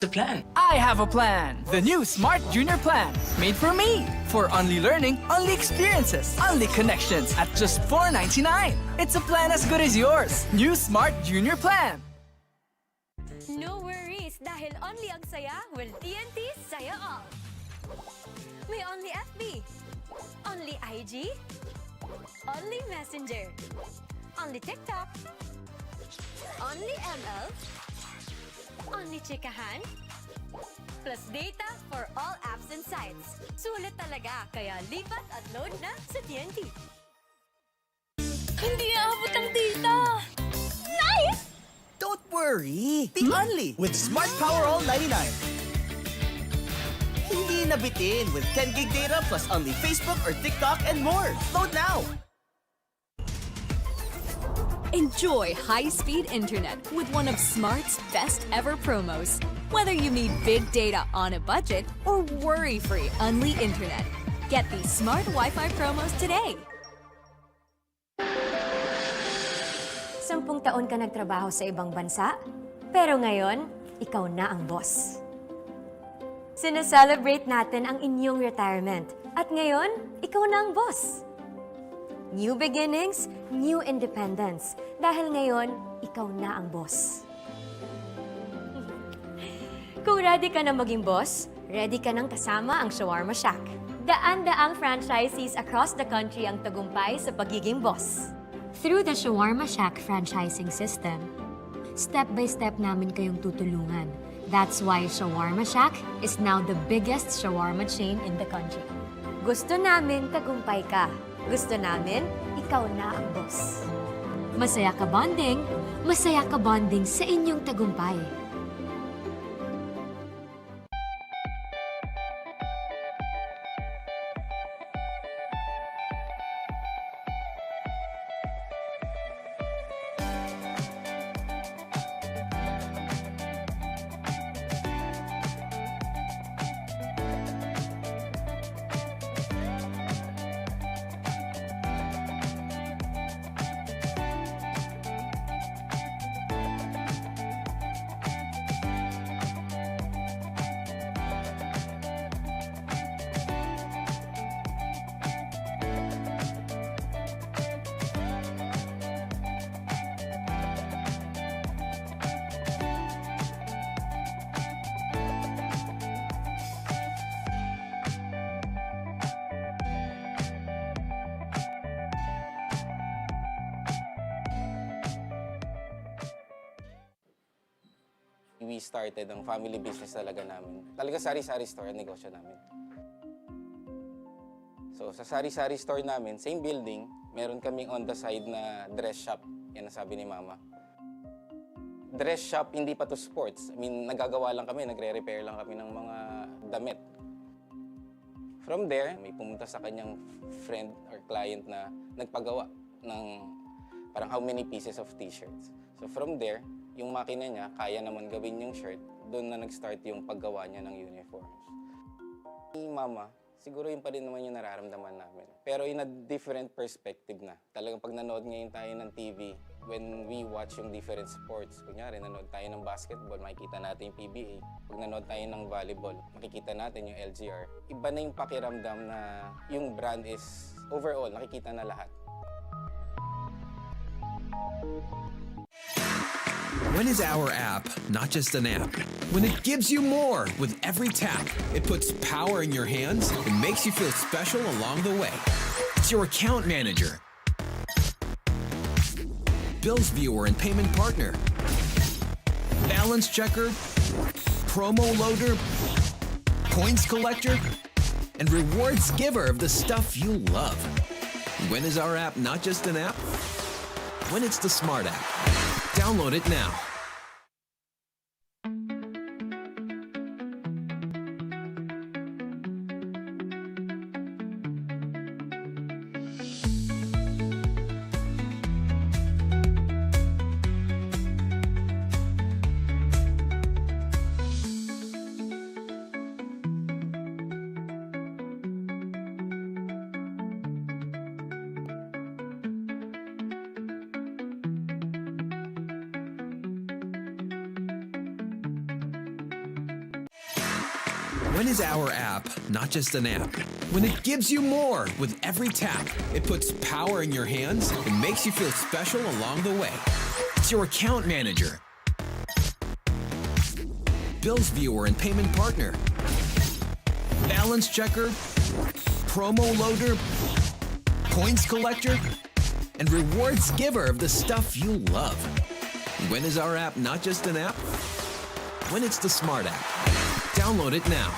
The plan. I have a plan. The new Smart Junior Plan. Made for me. For only learning, only experiences, only connections at just $4.99. It's a plan as good as yours. New Smart Junior Plan. No worries, dahil only ang saya will TNT saya all. May only FB, only IG, only Messenger, only TikTok, only ML, only chikahan, plus data for all apps and sites. Sulit talaga, kaya lipat at load na sa TNT. Hindi aabot ang data! Nice! Don't worry! Be only with Smart Power All 99. Hindi nabitin with 10 gig data plus only Facebook or TikTok and more. Load now! Enjoy high-speed internet with one of Smart's best-ever promos. Whether you need big data on a budget or worry-free Unli internet, get these Smart Wi-Fi promos today. 10 taon ka nagtrabaho sa ibang bansa, pero ngayon, ikaw na ang boss. Sineselebrate natin ang inyong retirement, at ngayon, ikaw na ang boss. New beginnings, new independence. Dahil ngayon, ikaw na ang boss. Kung ready ka na maging boss, ready ka nang kasama ang Shawarma Shack. Daan-daang franchisees across the country ang tagumpay sa pagiging boss. Through the Shawarma Shack franchising system, step-by-step namin kayong tutulungan. That's why Shawarma Shack is now the biggest shawarma chain in the country. Gusto namin tagumpay ka. Gusto namin, ikaw na ang boss. Masaya ka bonding sa inyong tagumpay. We started ang family business talaga namin. Talaga sari-sari store ang negosyo namin. So sa sari-sari store namin, same building, meron kaming on the side na dress shop. Yan ang sabi ni Mama. Dress shop, hindi pa to sports. I mean, nagagawa lang kami, nagre-repair lang kami ng mga damit. From there, may pumunta sa kanyang friend or client na nagpagawa ng parang how many pieces of t-shirts. So from there, yung makina niya, kaya naman gawin yung shirt, doon na nag-start yung paggawa niya ng uniforms. Ni Mama, siguro yun pa rin naman yung nararamdaman namin. Pero in a different perspective na. Talagang pag nanood ngayon tayo ng TV, when we watch yung different sports, kunyari nanood tayo ng basketball, makikita natin yung PBA. Pag nanood tayo ng volleyball, makikita natin yung LGR. Iba na yung pakiramdam na yung brand is overall, nakikita na lahat. When is our app not just an app? When it gives you more with every tap, it puts power in your hands and makes you feel special along the way. It's your account manager, bills viewer and payment partner, balance checker, promo loader, points collector, and rewards giver of the stuff you love. When is our app not just an app? When it's the Smart app. Download it now. When is our app not just an app? When it gives you more with every tap, it puts power in your hands and makes you feel special along the way. It's your account manager, bills viewer and payment partner, balance checker, promo loader, points collector, and rewards giver of the stuff you love. When is our app not just an app? When it's the Smart app. Download it now.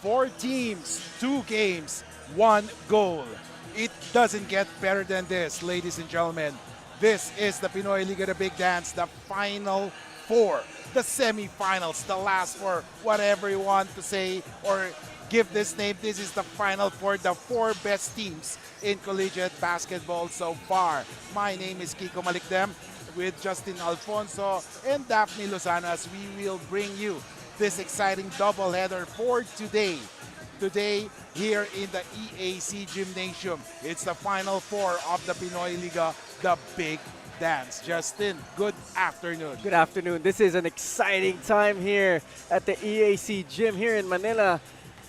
Four teams, 2 games, 1 goal. It doesn't get better than this, ladies and gentlemen. This is the Pinoyliga, the Big Dance, the Final Four, the semifinals, the last four, whatever you want to say or give this name. This is the Final Four, the 4 best teams in collegiate basketball so far. My name is Kiko Malikdem with Justin Alfonso and Daphne Lozano as we will bring you this exciting doubleheader for today. Today, here in the EAC Gymnasium, it's the Final Four of the Pinoyliga, the Big Dance. Justin, good afternoon. Good afternoon. This is an exciting time here at the EAC Gym here in Manila.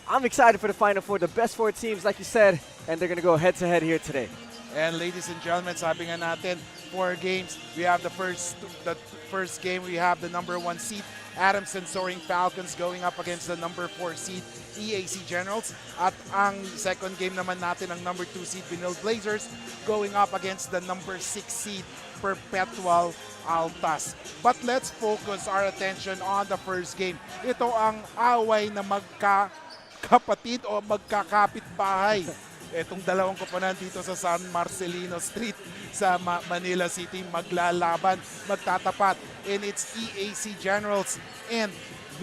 I'm excited for the Final Four, the best 4 teams, like you said, and they're going to go head-to-head here today. And ladies and gentlemen, sabi nga natin, 4 games. We have the first game, we have the number 1 seed, Adamson Soaring Falcons going up against the number 4 seed, EAC Generals. At ang second game naman natin, ang number 2 seed, Pinoy Blazers, going up against the number 6 seed, Perpetual Altas. But let's focus our attention on the first game. Ito ang away na magkakapatid o magkakapitbahay. Itong dalawang koponan dito sa San Marcelino Street sa Manila City maglalaban, magtatapat in its EAC Generals and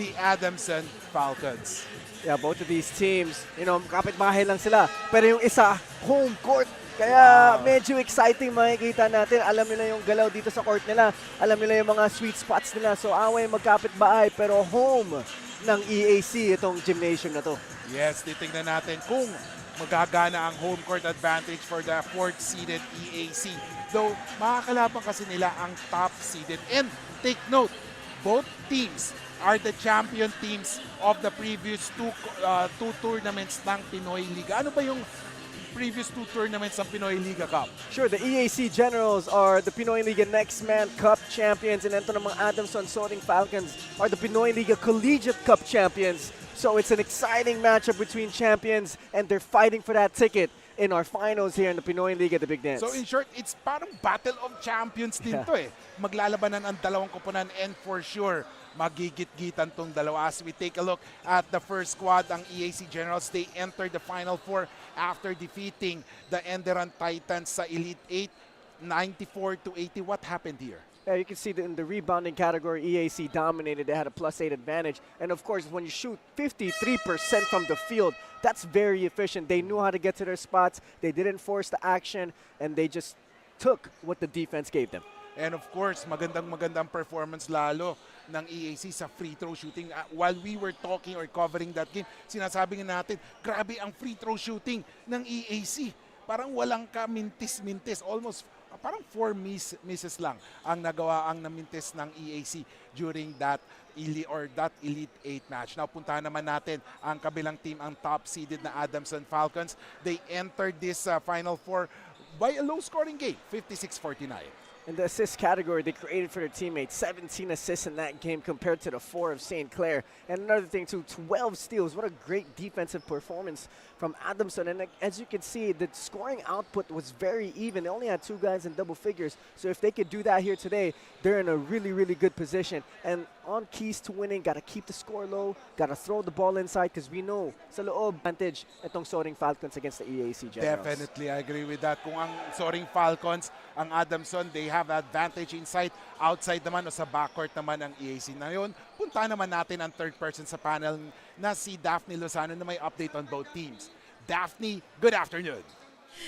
the Adamson Falcons. Yeah, both of these teams, kapitbahay lang sila. Pero yung isa, home court. Kaya medyo exciting makikita natin. Alam nila yung galaw dito sa court nila. Alam nila yung mga sweet spots nila. So away magkapitbahay pero home ng EAC itong gymnasium na to. Yes, titingnan natin kung magagana ang home court advantage for the 4th seeded EAC. Though makakalaban kasi nila ang top seeded. And take note, both teams are the champion teams of the previous two tournaments ng Pinoyliga. Ano ba yung previous 2 tournaments ng Pinoyliga Cup? Sure, the EAC Generals are the Pinoyliga Next Man Cup champions, and ito namang Adamson Soaring Falcons are the Pinoyliga Collegiate Cup champions. So it's an exciting matchup between champions, and they're fighting for that ticket in our finals here in the Pinoyliga, the Big Dance. So in short, it's parang battle of champions din to eh. Maglalabanan ang dalawang koponan and for sure, magigit-gitan tong dalawa. As we take a look at the first squad, ang EAC Generals, they entered the Final Four after defeating the Enderan Titans sa Elite 8, 94-80. What happened here? Yeah, you can see that in the rebounding category, EAC dominated. They had a +8 advantage. And of course, when you shoot 53% from the field, that's very efficient. They knew how to get to their spots. They didn't force the action, and they just took what the defense gave them. And of course, magandang performance lalo ng EAC sa free throw shooting. While we were talking or covering that game, sinasabi nga natin, grabe ang free throw shooting ng EAC. Parang walang ka-mintis-mintis. Almost parang 4 misses lang ang nagawa ang namintis ng EAC during that Elite 8 match. Now, puntahan naman natin ang kabilang team, ang top-seeded na Adamson Falcons. They entered this Final Four by a low-scoring game, 56-49. In the assist category, they created for their teammates 17 assists in that game compared to the 4 of St. Clair. And another thing too, 12 steals. What a great defensive performance from Adamson. And as you can see, the scoring output was very even. They only had 2 guys in double figures. So if they could do that here today, they're in a really, really good position. And on keys to winning, got to keep the score low, got to throw the ball inside because we know sa loob advantage itong Soaring Falcons against the EAC Generals. Definitely, I agree with that. Kung ang Soaring Falcons, ang Adamson, they have advantage inside. Outside naman o sa backcourt naman ang EAC. Na yun, punta naman natin ang third person sa panel na si Daphne Lozano na may update on both teams. Daphne, good afternoon.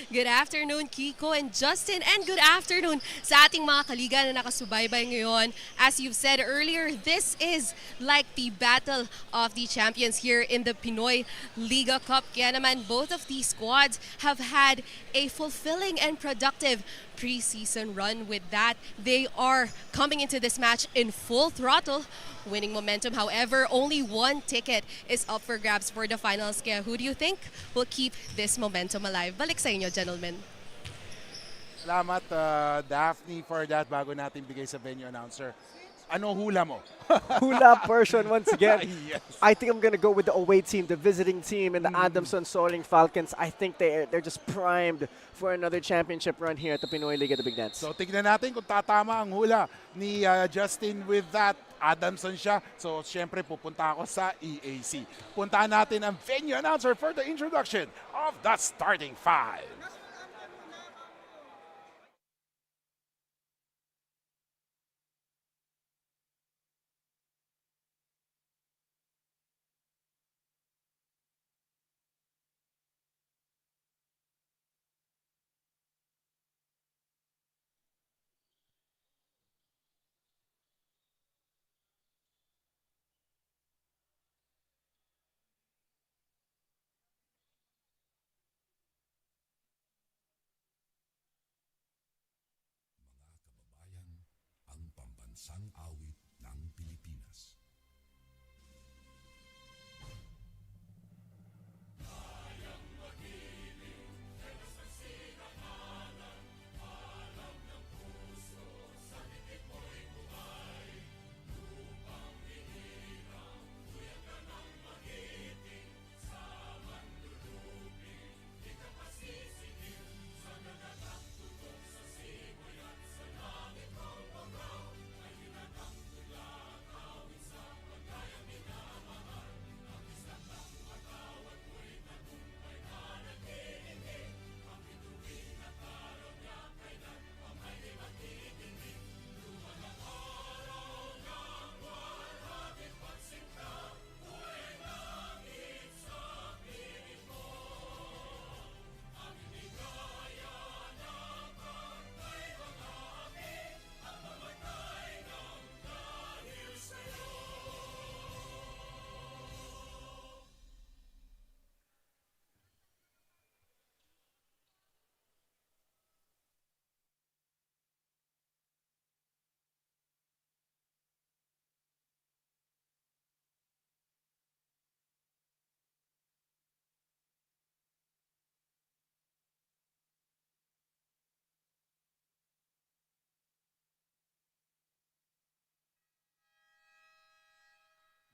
Good afternoon, Kiko and Justin, and good afternoon sa ating mga kaliga na nakasubaybay ngayon. As you've said earlier, this is like the battle of the champions here in the Pinoyliga Cup. Kaya naman, both of these squads have had a fulfilling and productive preseason run. With that, they are coming into this match in full throttle, winning momentum. However, only one ticket is up for grabs for the finals. Kaya who do you think will keep this momentum alive? Balik sa inyo, gentlemen. Salamat, Daphne, for that. Bago natin bigay sa venue announcer. Ano hula mo? Hula person once again. Yes. I think I'm going to go with the away team, the visiting team, and the Adamson Soaring Falcons. I think they're just primed for another championship run here at the Pinoyliga, the Big Dance. So tignan natin kung tatama ang hula ni Justin with that. Adamson siya. So syempre pupunta ako sa EAC. Puntahan natin ang venue announcer for the introduction of the starting 5. Ang pambansang awit ng Pilipinas.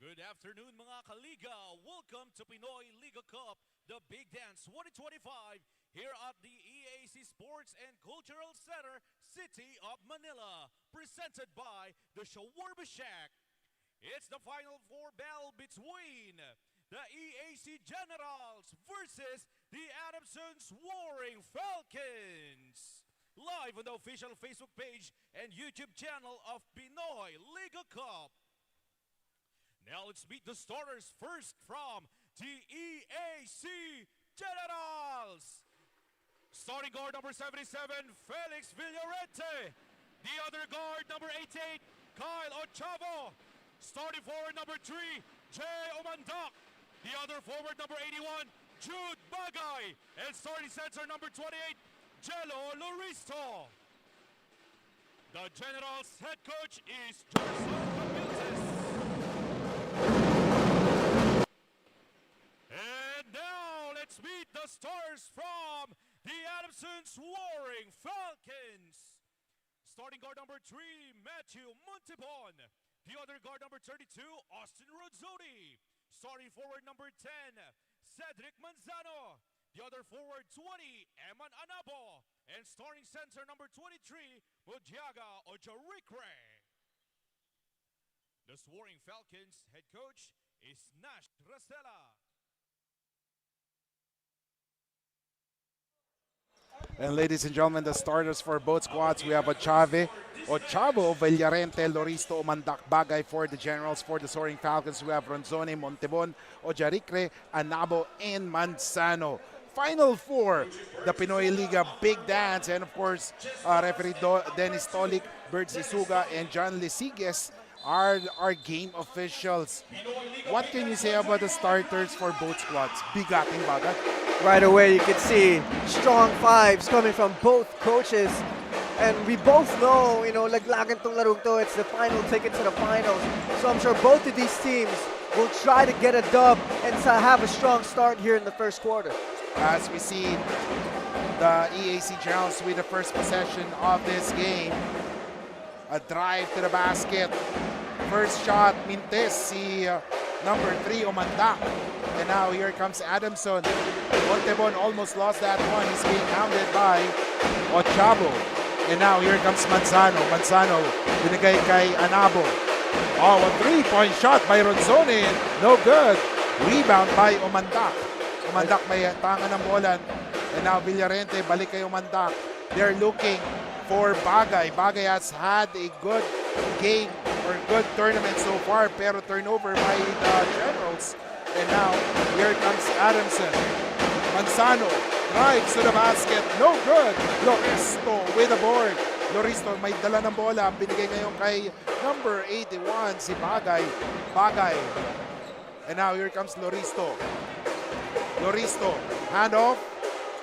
Good afternoon mga kaliga. Welcome to Pinoyliga Cup, the Big Dance 2025 here at the EAC Sports and Cultural Center, City of Manila, presented by the Shawarma Shack. It's the Final Four battle between the EAC Generals versus the Adamson Soaring Falcons. Live on the official Facebook page and YouTube channel of Pinoyliga Cup. Now let's meet the starters first from the EAC Generals. Starting guard number 77, Felix Villarente. The other guard number 88, Kyle Ochavo. Starting forward number 3, Jay Omandak. The other forward number 81, Jude Bagay. And starting center number 28, Jello Loristo. The Generals head coach is Gerson Camilses. And now let's meet the stars from the Adamson Soaring Falcons. Starting guard number 3, Matthew Montebon. The other guard number 32, Austin Rodzoni. Starting forward number 10, Cedric Manzano. The other forward 20, Eman Anabo. And starting center number 23, Mudiaga Ojarikre. The Soaring Falcons head coach is Nash Rastela. And ladies and gentlemen, the starters for both squads, we have Ochavo, Villarente, Loristo, Umandak, Bagay for the Generals. For the Soaring Falcons, we have Ronzone, Montebon, Ojarikre, Anabo, and Manzano. Final four, the Pinoyliga Big Dance, and of course, referee Dennis Tolik, Bert Zisuga, and John Lisiges are our game officials. What can you say about the starters for both squads? Bigating bagat. Right away, you can see strong fives coming from both coaches. And we both know, laglagan tong larong to. It's the final ticket to the finals. So I'm sure both of these teams will try to get a dub and to have a strong start here in the first quarter. As we see the EAC Generals with the first possession of this game. A drive to the basket. First shot, Mintes, si number 3, Omandak. And now here comes Adamson. Montebon almost lost that one. He's being hounded by Ochavo. And now here comes Manzano. Manzano, binigay kay Anabo. Oh, a 3-point shot by Ronzone. No good. Rebound by Omandak. Omandak may tangan ng bola. And now Villarente, balik kay Omandak. They're looking for Bagay. Bagay has had a good game or good tournament so far, pero turnover by the Generals. And now, here comes Adamson. Manzano drives to the basket. No good. Loristo with the board. Loristo may dala ng bola. Binigay ngayon kay number 81, si Bagay. Bagay. And now, here comes Loristo. Loristo, handoff.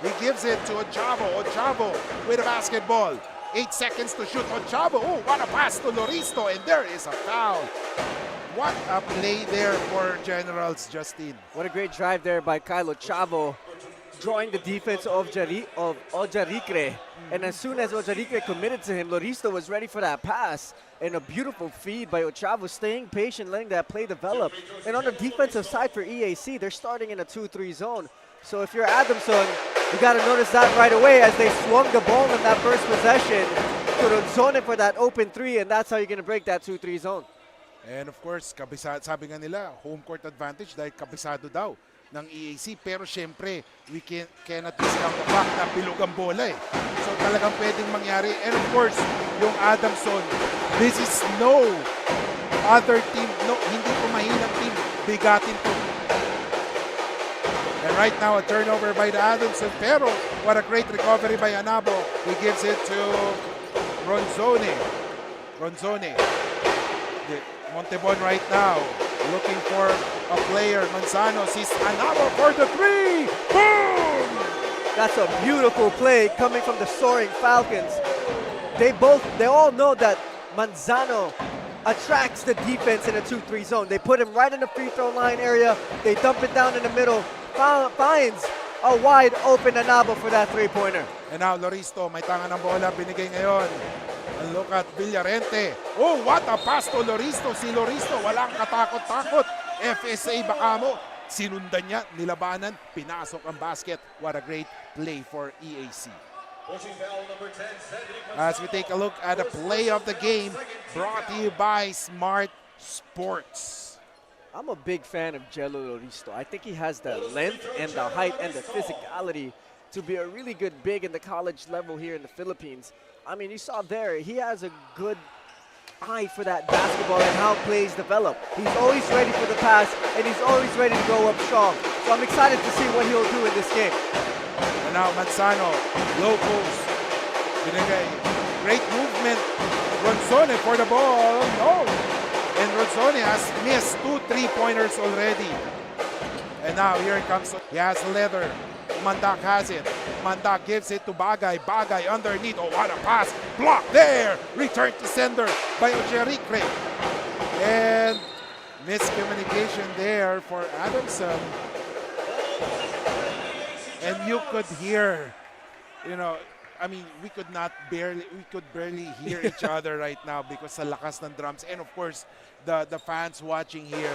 He gives it to Ochavo. Ochavo with a basketball. 8 seconds to shoot. Ochavo, oh, what a pass to Loristo. And there is a foul. What a play there for Generals, Justin. What a great drive there by Kyle Ochavo, drawing the defense of Ojarikre. And as soon as Ojarikre committed to him, Loristo was ready for that pass. And a beautiful feed by Ochavo, staying patient, letting that play develop. And on the defensive side for EAC, they're starting in a 2-3 zone. So if you're Adamson, you got to notice that right away as they swung the ball in that first possession to zone it for that open 3, and that's how you're going to break that 2-3 zone. And of course, sabi nga nila, home court advantage dahil kabisado daw ng EAC. Pero syempre, we cannot discount the fact na bilog ang bola eh. So talagang pwedeng mangyari. And of course, yung Adamson, this is no other team, no, hindi po mahinang team, bigatin po. And right now, a turnover by the Adamson. Pero what a great recovery by Anabo. He gives it to Ronzone. Ronzone. Montebon right now looking for a player. Manzano sees Anabo for the 3. Boom! That's a beautiful play coming from the Soaring Falcons. They all know that Manzano attracts the defense in a 2-3 zone. They put him right in the free throw line area. They dump it down in the middle. Finds a wide open Anabo for that 3-pointer. And now Loristo, may tangan ng bola, binigay ngayon. And look at Villarente. Oh, what a pass to Loristo. Si Loristo, walang katakot-takot. FSA baka mo. Sinundan niya, nilabanan, pinasok ang basket. What a great play for EAC. As we take a look at the play of the game, brought to you by Smart Sports. I'm a big fan of Jello Loristo. I think he has the length and the height and the physicality to be a really good big in the college level here in the Philippines. I mean, you saw there, he has a good eye for that basketball and how plays develop. He's always ready for the pass, and he's always ready to go up strong. So I'm excited to see what he'll do in this game. And now Manzano, low post. Binigay. Great movement. Ronzone for the ball. No. And Ronzone has missed 2 3-pointers already. And now here it comes. He has leather. Mandak has it. Mandak gives it to Bagay. Bagay underneath. Oh, what a pass. Block there. Return to sender by Ojericre. And Miscommunication there for Adamson. And you could hear, I mean, we could barely hear each other right now because sa lakas ng drums. And of course, the fans watching here,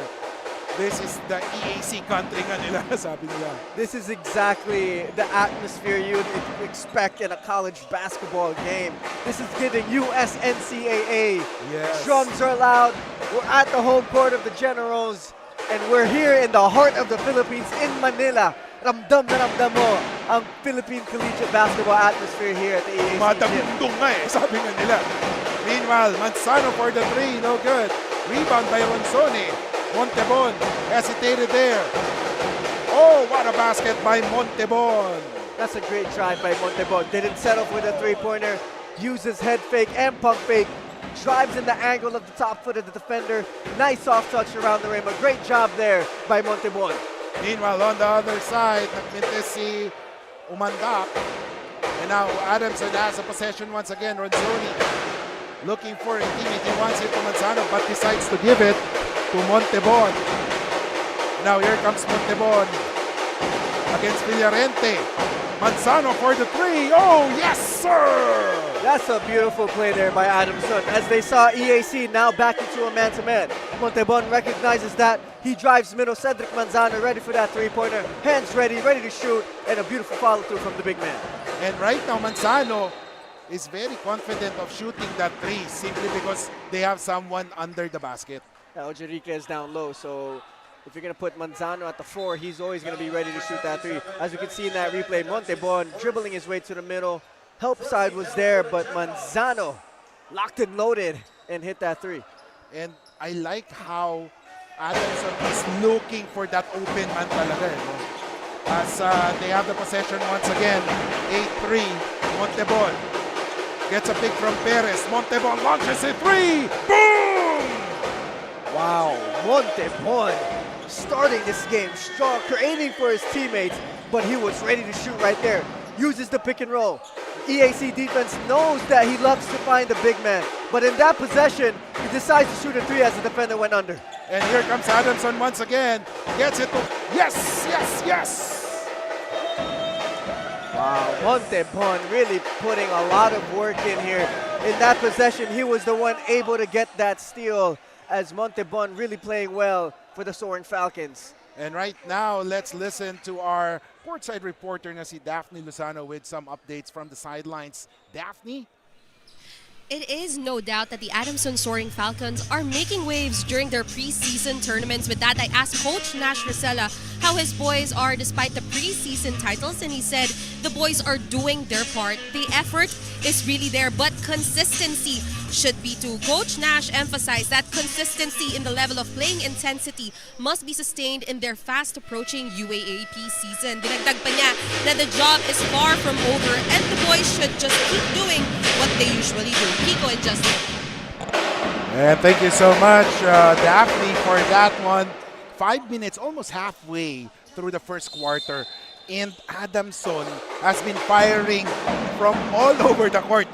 this is the EAC country nga nila, sabi nila. This is exactly the atmosphere you'd expect in a college basketball game. This is giving USNCAA. Yes. Drums are loud. We're at the home court of the Generals, and we're here in the heart of the Philippines in Manila. Ramdam na ramdam mo ang Philippine collegiate basketball atmosphere here at the EAC gym. Madagundong nga sabi nga nila. Meanwhile, Manzano for the three, no good. Rebound by Ronsoni. Montebon hesitated there. Oh, what a basket by Montebon. That's a great drive by Montebon. Didn't settle for the three-pointer. Uses head fake and pump fake. Drives in the angle of the top foot of the defender. Nice soft touch around the rim. A great job there by Montebon. Meanwhile, on the other side, nagmintis si Umandak. And now Adamson has a possession once again. Ronzoni looking for a teammate. He wants it to Manzano but decides to give it to Montebon. Now here comes Montebon against Villarente. Manzano for the three. Oh, yes, sir! That's a beautiful play there by Adamson. As they saw EAC now back into a man-to-man. Montebon recognizes that. He drives middle. Cedric Manzano ready for that three-pointer. Hands ready, ready to shoot. And a beautiful follow-through from the big man. And right now, Manzano is very confident of shooting that three simply because they have someone under the basket. Ojerica is down low, so if you're going to put Manzano at the 4, he's always going to be ready to shoot that three. As you can see in that replay, Montebon dribbling his way to the middle. Help side was there, but Manzano locked and loaded and hit that three. And I like how Adamson is looking for that open man talaga. As they have the possession once again. 8-3, Montebon gets a pick from Perez. Montebon launches a three. Boom! Wow, Montebon starting this game strong, creating for his teammates, but he was ready to shoot right there. Uses the pick and roll. EAC defense knows that he loves to find the big man, but in that possession, he decides to shoot a three as the defender went under. And here comes Adamson once again. Gets it to, yes, yes, yes! Wow, Montebon really putting a lot of work in here. In that possession, he was the one able to get that steal, as Montebon really playing well for the Soaring Falcons. And right now, let's listen to our courtside reporter na si Daphne Lozano with some updates from the sidelines. Daphne? It is no doubt that the Adamson Soaring Falcons are making waves during their preseason tournaments. With that, I asked Coach Nash Rosella how his boys are despite the preseason titles, and he said the boys are doing their part. The effort is really there, but consistency should be too. Coach Nash emphasized that consistency in the level of playing intensity must be sustained in their fast-approaching UAAP season. Dinagdag pa niya na the job is far from over and the boys should just keep doing what they usually do. Kiko and Justin. And thank you so much, Daphne, for that one. 5 minutes, almost halfway through the first quarter, and Adamson has been firing from all over the court.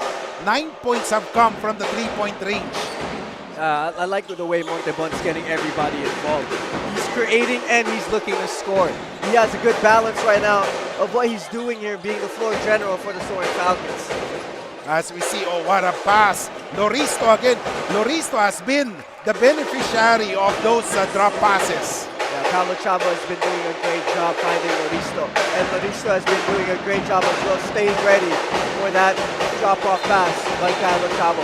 9 points have come from the three-point range. I like the way Montebon's getting everybody involved. He's creating and he's looking to score. He has a good balance right now of what he's doing here, being the floor general for the Soaring Falcons. As we see, oh, what a pass. Loristo again. Loristo has been the beneficiary of those drop passes. Yeah, Carlo Chavo has been doing a great job finding Loristo. And Loristo has been doing a great job as well, staying ready for that drop-off pass by Carlo Chavo.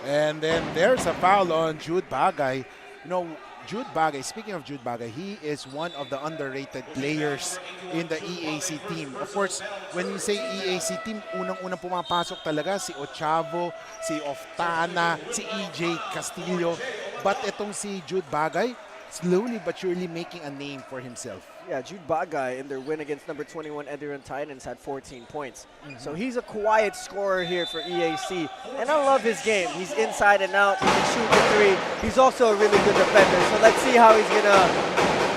And then there's a foul on Jude Bagay. You know, Jude Bagay, speaking of Jude Bagay, he is one of the underrated players in the EAC team. Of course, when you say EAC team, unang-unang pumapasok talaga si Ochavo, si Oftana, si EJ Castillo. But itong si Jude Bagay, slowly but surely making a name for himself. Yeah, Jude Bagay in their win against number 21 Ediron Titans had 14 points. So he's a quiet scorer here for EAC. And I love his game. He's inside and out. He can shoot the three. He's also a really good defender. So let's see how he's going to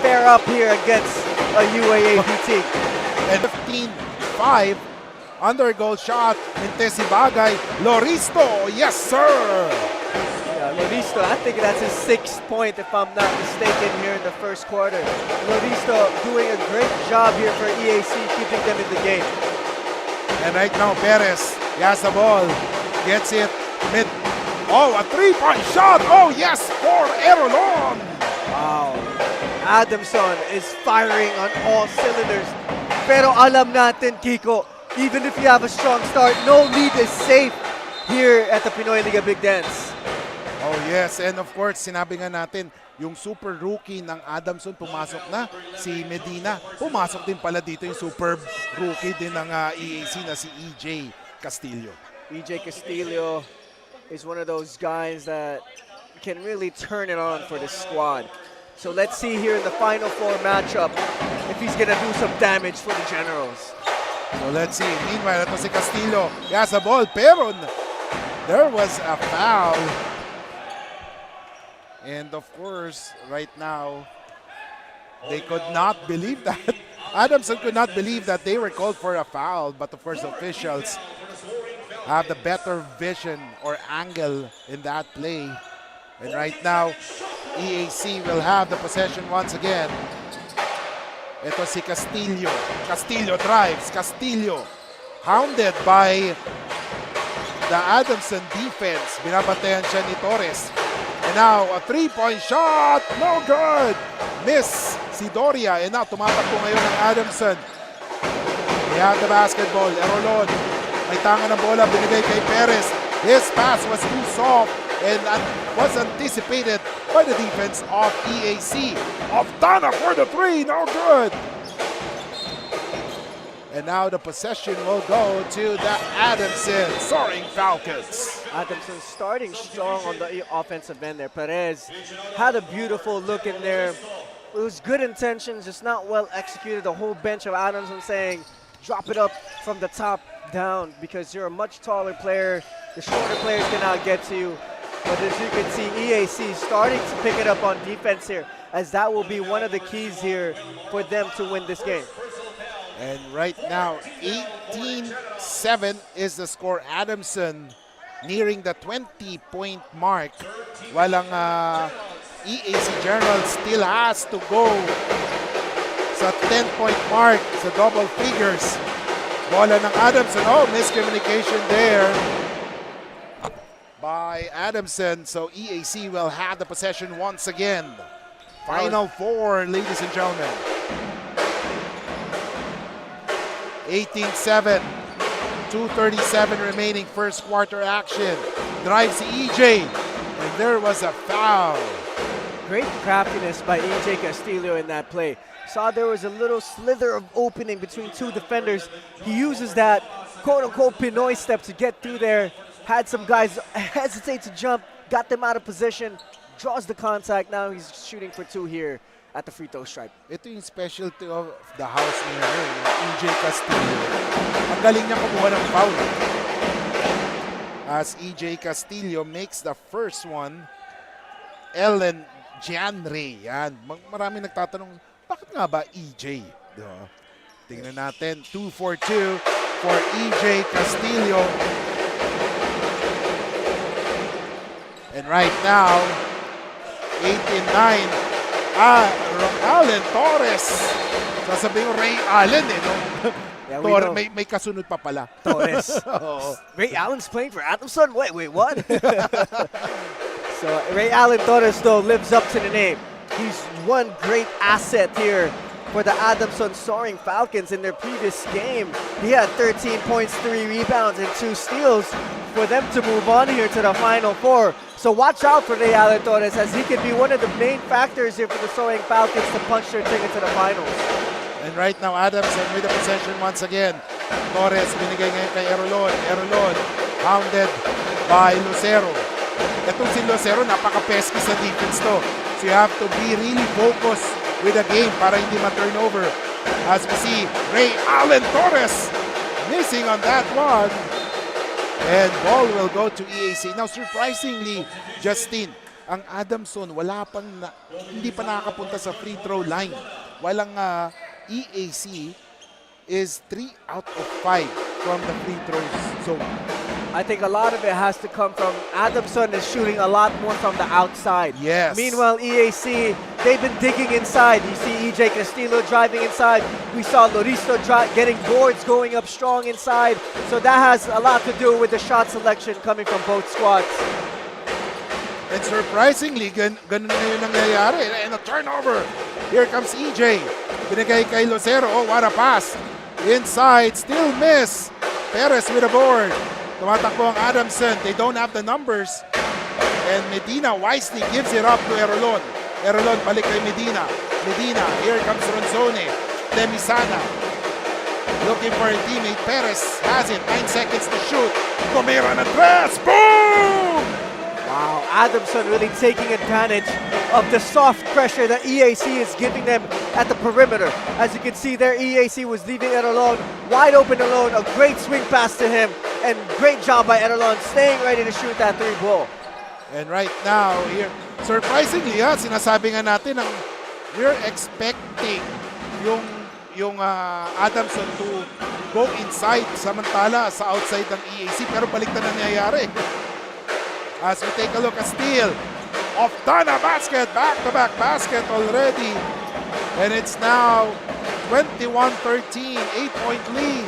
fare up here against a UAAP team. And 15-5, under goal shot, Intesi Bagay, Loristo, yes sir! Yeah, Loristo, I think that's his 6th point, if I'm not mistaken, here in the first quarter. Loristo doing a great job here for EAC, keeping them in the game. And right now, Perez, he has the ball, gets it mid. Oh, a 3-point shot. Oh, yes, for Erolon. Wow. Adamson is firing on all cylinders. Pero alam natin, Kiko, even if you have a strong start, no lead is safe here at the Pinoyliga Big Dance. Oh, yes. And of course, sinabi nga natin, yung super rookie ng Adamson pumasok na, si Medina. Pumasok din pala dito yung superb rookie din ng EAC na si EJ Castillo. EJ Castillo is one of those guys that can really turn it on for the squad. So let's see here in the Final Four matchup if he's gonna do some damage for the Generals. So let's see. Meanwhile, ito si Castillo. He has the ball, pero there was a foul. And of course, right now, they could not believe that. Adamson could not believe that they were called for a foul. But of course, officials have the better vision or angle in that play. And right now, EAC will have the possession once again. Ito si Castillo. Castillo drives. Castillo hounded by the Adamson defense. Binabantayan siya ni Torres. And now, a 3-point shot. No good. Miss si Doria. And now, tumatakbo ngayon ng Adamson. They have the basketball. Erolon. May tanga ng bola. Binigay kay Perez. His pass was too soft and was anticipated by the defense of EAC. Oftana for the 3. No good. And now the possession will go to the Adamson Soaring Falcons. Adamson starting strong on the offensive end there. Perez had a beautiful look in there. It was good intentions, just not well executed. The whole bench of Adamson saying, drop it up from the top down because you're a much taller player. The shorter players cannot get to you. But as you can see, EAC starting to pick it up on defense here, as that will be one of the keys here for them to win this game. And right now, 18-7 is the score. Adamson nearing the 20-point mark. While ang EAC General still has to go sa 10-point mark sa double figures. Bola ng Adamson. Oh, miscommunication there by Adamson. So EAC will have the possession once again. Final 4, ladies and gentlemen. 18-7, 2:37 remaining first quarter action. Drives EJ, and there was a foul. Great craftiness by EJ Castillo in that play. Saw there was a little slither of opening between two defenders. He uses that quote-unquote Pinoy step to get through there. Had some guys hesitate to jump, got them out of position, draws the contact. Now he's shooting for 2 here at the free throw stripe. Ito yung specialty of the house niya, EJ Castillo. Ang galing niya kumuha ng foul. As EJ Castillo makes the first one, Ellen Gianre. Yan. Maraming nagtatanong, bakit nga ba EJ? Diba? Tingnan natin, 2 for 2 for EJ Castillo. And right now, 18-9. Allen Torres. Sasabihin ko Ray Allen no? Yeah, may kasunod pa pala. Torres. Ray Allen's playing for Adamson? Wait, what? So Ray Allen Torres though lives up to the name. He's one great asset here for the Adamson Soaring Falcons in their previous game. He had 13 points, 3 rebounds, and 2 steals for them to move on here to the Final 4. So watch out for Ray Allen Torres as he could be one of the main factors here for the Soaring Falcons to punch their ticket to the finals. And right now, Adamson with the possession once again. Torres binigay ngayon kay Erolon. Erolon hounded by Lucero. Itong si Lucero, napaka-pesky sa defense to. So you have to be really focused with the game para hindi ma-turnover. As we see, Ray Allen Torres missing on that one. And ball will go to EAC. Now, surprisingly, Justin, ang Adamson hindi pa nakakapunta sa free throw line. Walang EAC is 3 out of 5 from the free throw zone. I think a lot of it has to come from Adamson is shooting a lot more from the outside. Yes. Meanwhile, EAC, they've been digging inside. You see EJ Castillo driving inside. We saw Loristo getting boards going up strong inside. So that has a lot to do with the shot selection coming from both squads. And surprisingly, ganun na yun nangyayari. And a turnover. Here comes EJ. Binigay kay Lucero. Oh, what a pass. Inside, still miss. Perez with a board. Tumatakbo ang Adamson. They don't have the numbers. And Medina wisely gives it up to Erolon. Erolon balik kay Medina. Medina, here comes Ronzone. Demisana. Looking for a teammate. Perez has it. 9 seconds to shoot. Tumira na tres. Boom! Wow, Adamson really taking advantage of the soft pressure that EAC is giving them at the perimeter. As you can see there, EAC was leaving it alone, wide open alone. A great swing pass to him, and great job by Erolon staying ready to shoot that 3 ball. And right now, here, surprisingly, sinasabi nga natin ang we're expecting yung Adamson to go inside, samantala sa outside ng EAC, pero balik na nangyayari. As we take a look at steal of Dana basket, back-to-back basket already. And it's now 21-13, 8-point lead.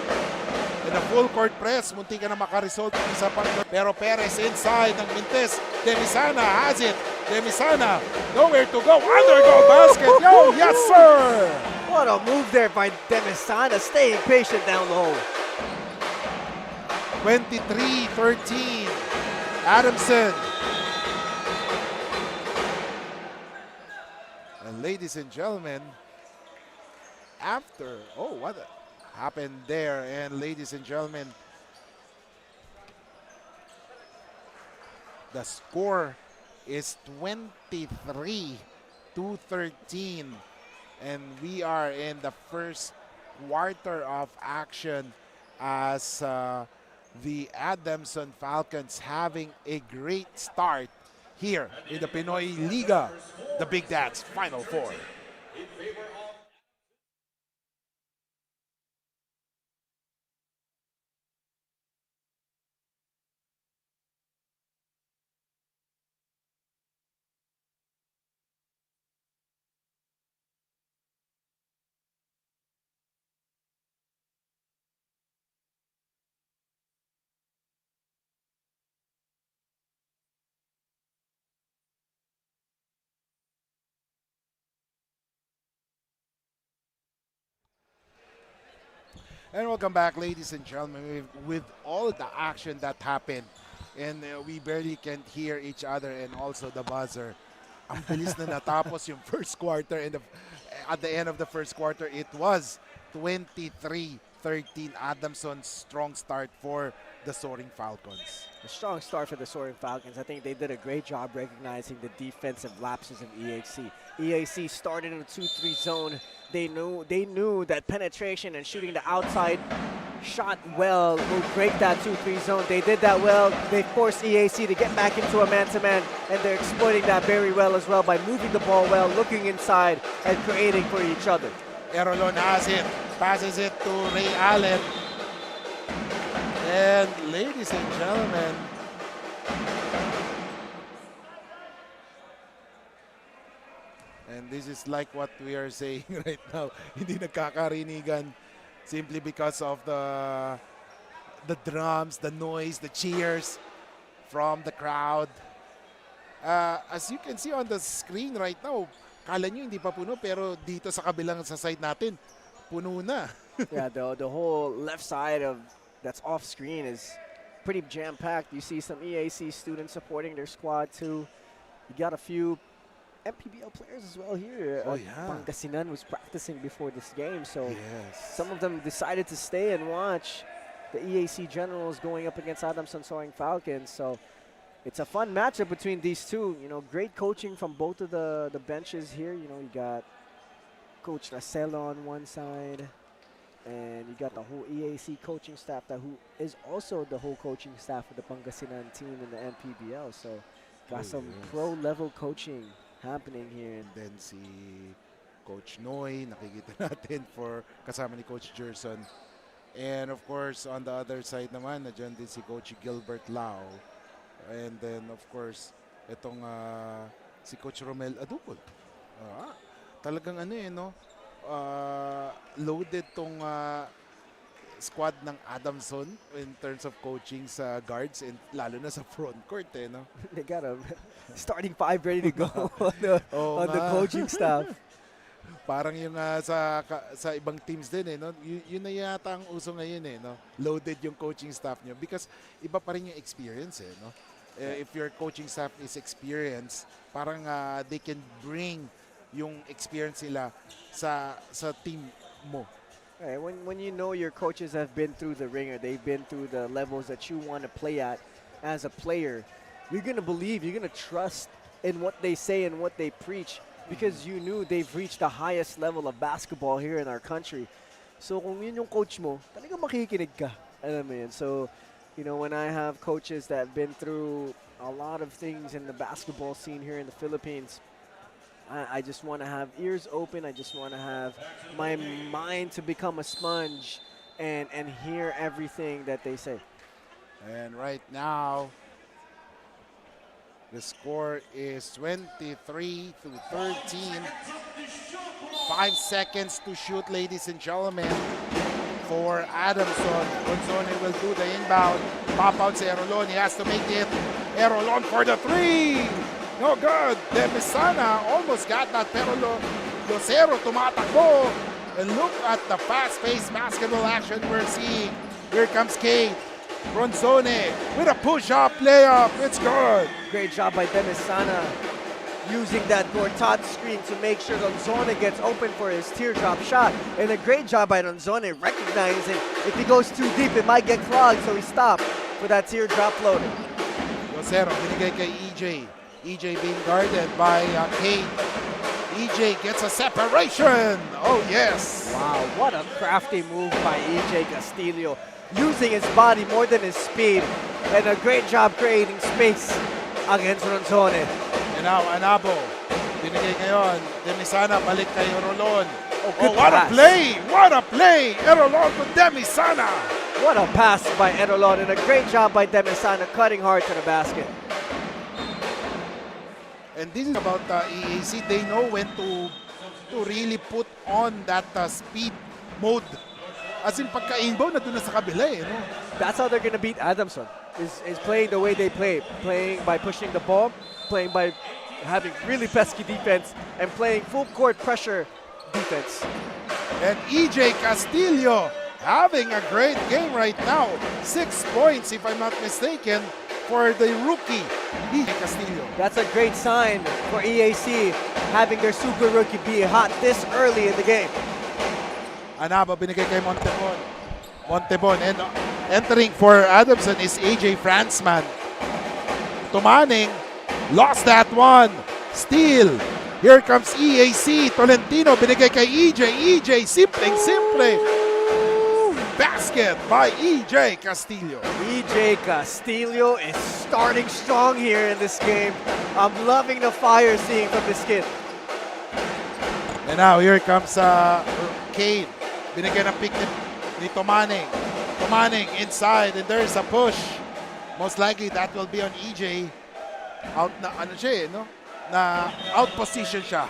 In a full court press, munti ka na makaresult ng isa pang. Pero Perez inside ng Mintes. Demisana has it. Demisana, nowhere to go. Undergo basket. Yo, yes sir! What a move there by Demisana, staying patient down low. 23-13. Adamson. And ladies and gentlemen, after, oh, what happened there? And ladies and gentlemen, the score is 23-13. And we are in the first quarter of action as the Adamson Falcons having a great start here in the Pinoyliga, the Big Dance Final Four. And welcome back, ladies and gentlemen, with all the action that happened. And we barely can't hear each other and also the buzzer. Ang bilis na natapos yung first quarter, and at the end of the first quarter, it was 23-13. Adamson's strong start for the Soaring Falcons. A strong start for the Soaring Falcons. I think they did a great job recognizing the defensive lapses of EAC. EAC started in a 2-3 zone. They knew that penetration and shooting the outside shot well will break that 2-3 zone. They did that well. They forced EAC to get back into a man-to-man, and they're exploiting that very well as well by moving the ball well, looking inside, and creating for each other. Erolon has it, passes it to Ray Allen. And ladies and gentlemen, and this is like what we are saying right now, hindi nagkakarinigan simply because of the drums, the noise, the cheers from the crowd. As you can see on the screen right now, kala nyo hindi pa puno, pero dito sa kabilang sa side natin, puno na. Yeah, the whole left side of that's off screen is pretty jam-packed. You see some EAC students supporting their squad too. You got a few MPBL players as well here. Oh yeah. Pangasinan was practicing before this game, so yes, some of them decided to stay and watch the EAC Generals going up against Adamson Soaring Falcons. So it's a fun matchup between these two. You know, great coaching from both of the benches here. You know, you got Coach Racelo on one side, and you got the whole EAC coaching staff who is also the whole coaching staff of the Pangasinan team in the MPBL. So got some pro-level coaching happening here. And then si Coach Noy, nakikita natin for kasama ni Coach Gerson. And of course, on the other side naman, nandiyan din si Coach Gilbert Lau. And then of course, itong si Coach Romel Adupol. Talagang ano no? Loaded tong squad ng Adamson in terms of coaching sa guards and lalo na sa front court no? They got a starting five ready to go on the coaching staff. Parang yung sa ibang teams din no? Yun na yata ang uso ngayon no? Loaded yung coaching staff nyo because iba pa rin yung experience no? If your coaching staff is experienced, parang they can bring yung experience nila sa team mo. Right, when you know your coaches have been through the ringer, they've been through the levels that you want to play at as a player, you're going to believe, you're going to trust in what they say and what they preach because you knew they've reached the highest level of basketball here in our country. So kung yun yung coach mo, talagang makikinig ka. Alam mo yun. So, you know, when I have coaches that have been through a lot of things in the basketball scene here in the Philippines, I just want to have ears open. I just want to have my mind to become a sponge and hear everything that they say. And right now, the score is 23-13. 5 seconds to shoot, ladies and gentlemen, for Adamson. Gonzone will do the inbound. Pop out si Erolon. He has to make it. Erolon for the three. No good. Demisana almost got that, pero Lucero tumatakbo. And look at the fast-paced basketball action we're seeing. Here comes Kate. Ronzone with a push-up layup. It's good. Great job by Demisana using that Gortat screen to make sure Ronzone gets open for his teardrop shot. And a great job by Ronzone recognizing if he goes too deep, it might get clogged, so he stopped for that teardrop floater. Lucero binigay kay EJ. EJ being guarded by Kate. EJ gets a separation. Oh, yes. Wow, what a crafty move by EJ Castillo. Using his body more than his speed. And a great job creating space against Ronzone. And now, Anabo. Binigay ngayon. Demisana balik kay Erolon. Good what pass. a play! What a play! Erolon to Demisana. What a pass by Erolon and a great job by Demisana cutting hard to the basket. And this is about EAC. They know when to really put on that speed mode. As in, pagka-inbound, na doon na sa kabila no? That's how they're going to beat Adamson, is playing the way they play. Playing by pushing the ball, playing by having really pesky defense, and playing full court pressure defense. And EJ Castillo having a great game right now. 6 points, if I'm not mistaken, for the rookie, EJ Castillo. That's a great sign for EAC, having their super rookie be hot this early in the game. Anaba binigay kay Montebon. Montebon. And entering for Adamson is AJ Fransman. Tumaning. Lost that one. Steal. Here comes EAC. Tolentino binigay kay EJ. EJ, simple. Basket by EJ Castillo. EJ Castillo is starting strong here in this game. I'm loving the fire seeing from this kid. And now here comes Kane. Binigyan ng pick ni Tomaning. Tomaning inside and there's a push. Most likely that will be on EJ. Out na ano siya no? Na out position siya.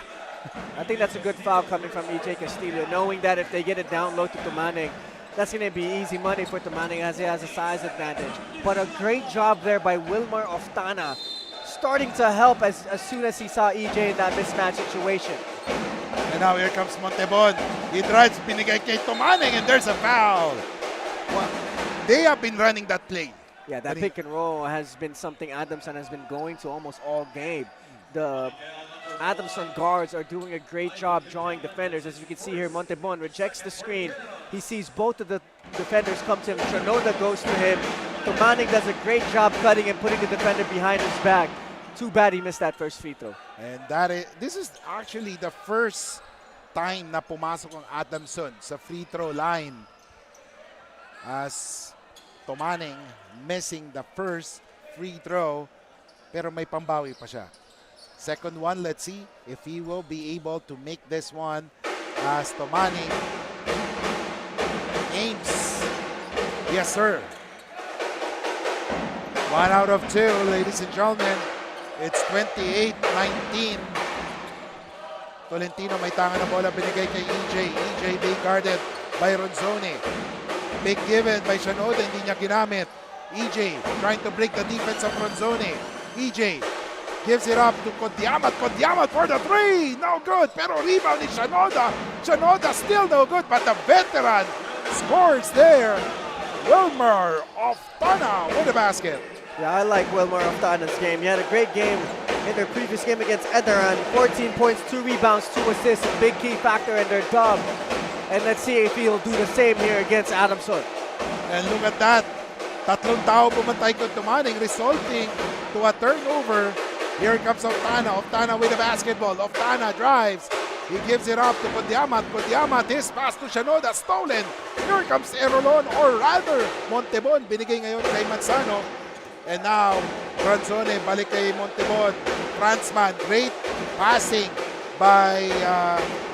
I think that's a good foul coming from EJ Castillo, knowing that if they get it down low to Tomaning, that's going to be easy money for Tomaning as he has a size advantage. But a great job there by Wilmar Oftana, starting to help as soon as he saw EJ in that mismatch situation. And now here comes Montebon. He drives, binigay kay Tomaning, and there's a foul. Well, they have been running that play. Yeah, that pick and roll has been something Adamson has been going to almost all game. The Adamson guards are doing a great job drawing defenders. As you can see here, Montebon rejects the screen. He sees both of the defenders come to him. Tranoda goes to him. Tomaning does a great job cutting and putting the defender behind his back. Too bad he missed that first free throw. And this is actually the first time na pumasok ang Adamson sa free throw line as Tomaning missing the first free throw pero may pambawi pa siya. Second one, let's see if he will be able to make this one as Tomaning aims Yes, sir. 1 out of 2, ladies and gentlemen. It's 28-19. Tolentino may tanga na bola binigay kay EJ. EJ being guarded by Ronzoni. Big given by Shanoda, hindi niya ginamit. EJ trying to break the defense of Ronzoni. EJ gives it up to Kodiamat. Kodiamat for the 3. No good. Pero rebound ni Shanoda. Shanoda still no good. But the veteran scores there. Wilmer Oftana with the basket. Yeah, I like Wilmer Oftana's game. He had a great game in their previous game against Ederan. 14 points, 2 rebounds, 2 assists. A big key factor in their job. And let's see if he'll do the same here against Adamson. And look at that. Tatlong tao pumantay kung tumaning, resulting to a turnover. Here comes Oftana. Oftana with the basketball. Oftana drives. He gives it up to Kodiamat. Kodiamat, his pass to Shanoda, stolen. Here comes Erolon, or rather, Montebon. Binigay ngayon kay Manzano. And now, Franzone, balik kay Montebon. Franzman, great passing by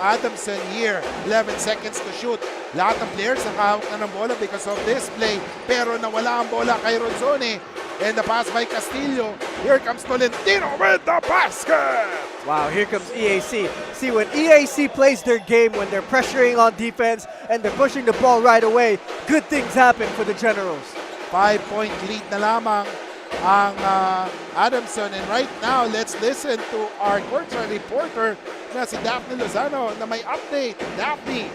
Adamson here. 11 seconds to shoot. Lahat ng players nakahawak na ng bola because of this play. Pero nawala ang bola kay Ronzoni. And the pass by Castillo. Here comes Tolentino with the basket. Wow, here comes EAC. See, when EAC plays their game, when they're pressuring on defense and they're pushing the ball right away, good things happen for the Generals. 5-point lead na lamang ang Adamson. And right now, let's listen to our courtside reporter na si Daphne Lozano na may update. Daphne.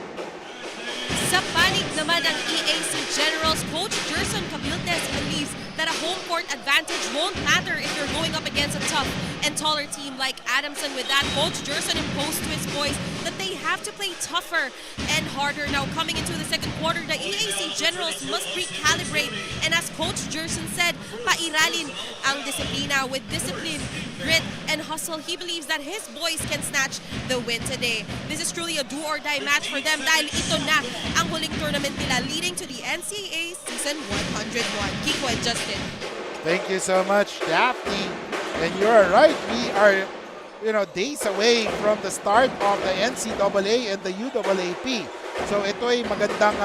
Sa panig naman ng EAC Generals, Coach Gerson Cabildes believes that a home court advantage won't matter if you're going up against a tough and taller team like Adamson. With that, Coach Gerson imposed to his boys that they have to play tougher and harder. Now, coming into the second quarter, the EAC Generals must recalibrate. And as Coach Gerson said, pairalin ang disiplina. With discipline, grit, and hustle, he believes that his boys can snatch the win today. This is truly a do-or-die match for them dahil ito na ang huling tournament nila leading to the NCAA Season 101. Kiko and Justin. Thank you so much, Daphne. And you're right, we are days away from the start of the NCAA and the UAAP. So ito ay magandang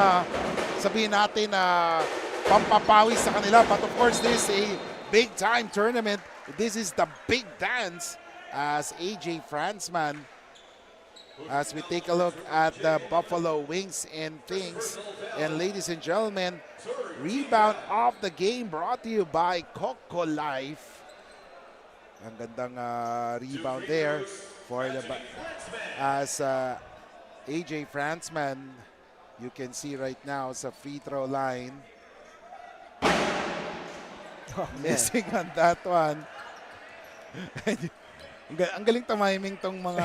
sabihin natin na pampapawis sa kanila. But of course, this is a big-time tournament. This is the big dance as AJ Franzman, as we take a look at the Buffalo Wings and things. And ladies and gentlemen, rebound of the game brought to you by Coco Life. Ang gandang rebound there for the as AJ Franzman, you can see right now sa free throw line. Oh, missing on that one. Ang galing timing tong mga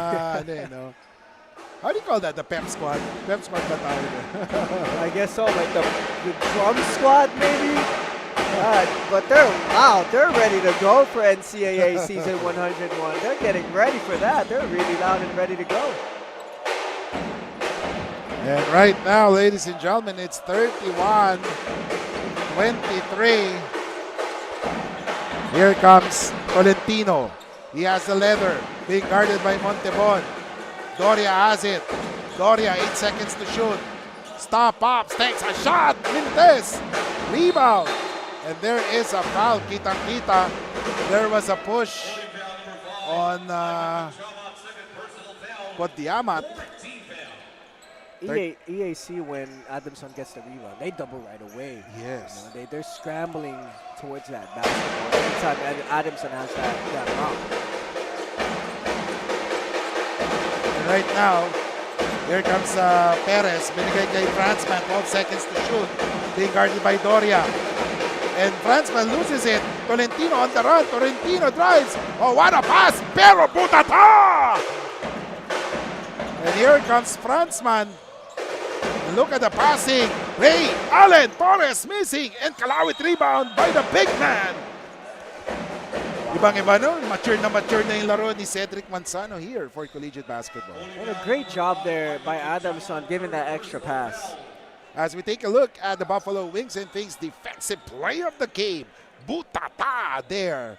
How do you call that? The pep squad? Pep squad ba tawag? I guess so, like the drum squad maybe? But they're ready to go for NCAA Season 101. They're getting ready for that. They're really loud and ready to go. And right now, ladies and gentlemen, it's 31-23. Here comes Tolentino. He has the leather, being guarded by Montebon. Doria has it. Doria, 8 seconds to shoot. Stop up, takes a shot. Mintes, rebound. And there is a foul. Kitang-kita. There was a push on Kodiamat. EAC, when Adamson gets the rebound, they double right away. Yes. They're scrambling towards that basketball. Anytime Adamson has that rock. And right now, here comes Perez. Binigay kay Franzman. 12 seconds to shoot. Being guarded by Doria. And Franzman loses it. Tolentino on the run. Tolentino drives. Oh, what a pass! Pero butata! And here comes Franzman. Look at the passing. Ray Allen Torres missing. And Kalawit rebound by the big man. Ibang-iba no? Mature na yung laro ni Cedric Manzano here for collegiate basketball. And a great job there by Adamson giving that extra pass. As we take a look at the Buffalo Wings and things defensive player of the game, Butata there.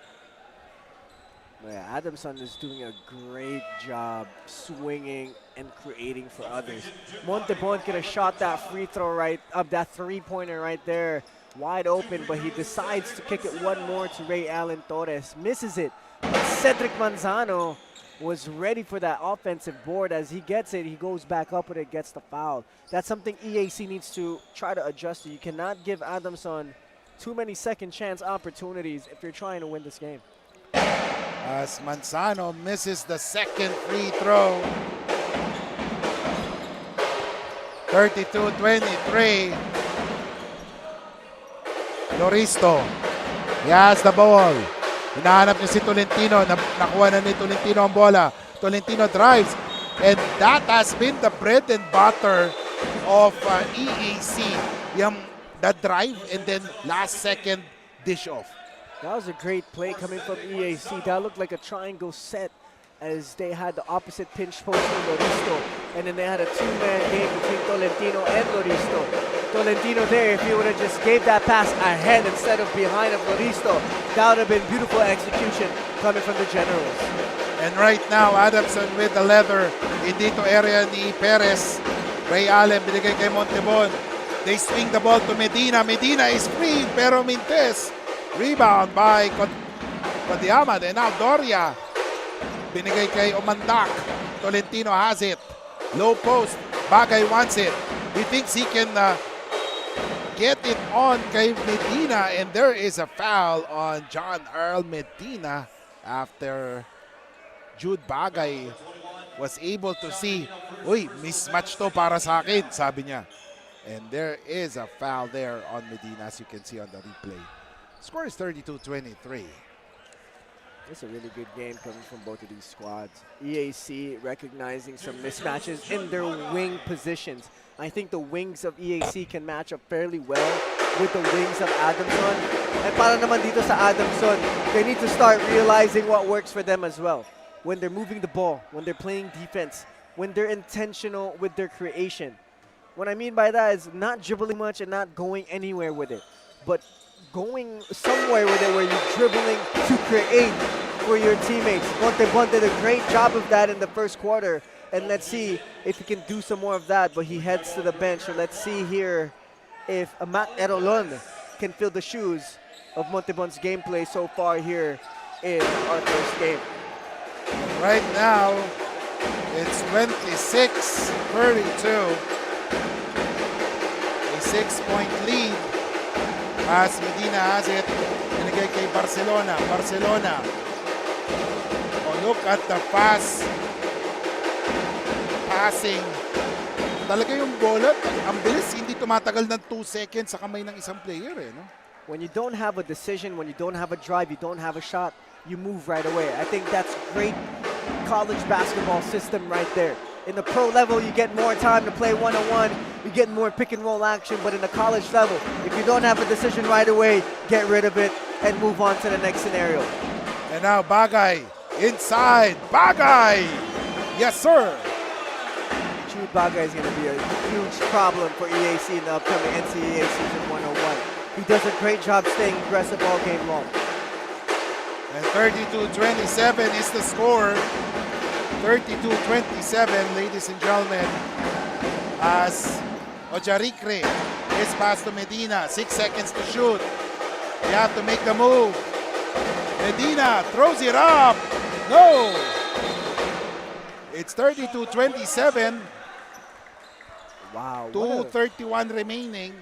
Yeah, Adamson is doing a great job swinging and creating for others. Montebon could have shot that free throw that three-pointer right there, wide open, but he decides to kick it one more to Ray Allen Torres. Misses it, but Cedric Manzano was ready for that offensive board. As he gets it, he goes back up with it, gets the foul. That's something EAC needs to try to adjust to. You cannot give Adamson too many second chance opportunities if you're trying to win this game. As Manzano misses the second free throw. 32-23. Loristo. He has the ball. Hinahanap niya si Tolentino. Nakuha na ni Tolentino ang bola. Tolentino drives. And that has been the bread and butter of EAC. That drive and then last second dish off. That was a great play coming from EAC. That looked like a triangle set as they had the opposite pinch post from Loristo. And then they had a two-man game between Tolentino and Loristo. Tolentino there, if he would have just gave that pass ahead instead of behind of Loristo, that would have been beautiful execution coming from the Generals. And right now, Adamson with the leather. Hindi to area ni Perez. Ray Allen binigay kay Montebon. They swing the ball to Medina. Medina is free, pero Mintes. Rebound by Kodiaman. And now Doria. Binigay kay Omandak. Tolentino has it. Low post. Bagay wants it. He thinks he can get it on kay Medina. And there is a foul on John Earl Medina after Jude Bagay was able to see, uy, mismatch to para sa akin, sabi niya. And there is a foul there on Medina, as you can see on the replay. Score is 32-23. It's a really good game coming from both of these squads. EAC recognizing some mismatches in their wing positions. I think the wings of EAC can match up fairly well with the wings of Adamson. And para naman dito sa Adamson, they need to start realizing what works for them as well. When they're moving the ball, when they're playing defense, when they're intentional with their creation. What I mean by that is not dribbling much and not going anywhere with it, but going somewhere with it where you're dribbling to create for your teammates. Montebon did a great job of that in the first quarter, and let's see if he can do some more of that, but he heads to the bench. So let's see here if Mac Erolon can fill the shoes of Montebon's gameplay so far here in our first game. Right now, it's 26-32. A 6-point lead as Medina has it. Binigay kay Barcelona. Barcelona. Oh, look at the passing. Talaga yung bola, ang bilis, hindi tumatagal ng 2 seconds sa kamay ng isang player eh, no? When you don't have a decision, when you don't have a drive, you don't have a shot, you move right away. I think that's great college basketball system right there. In the pro level, you get more time to play one-on-one, you get more pick and roll action, but in the college level, if you don't have a decision right away, get rid of it and move on to the next scenario. And now Bagay inside. Bagay! Yes, sir. Jude Bagay is going to be a huge problem for EAC in the upcoming NCAA Season 101. He does a great job staying aggressive all game long. And 32-27 is the score. 32-27, ladies and gentlemen. As Ojarikre is passed to Medina. 6 seconds to shoot. You have to make the move. Medina throws it up. No! It's 32-27. Wow. 2:31 remaining.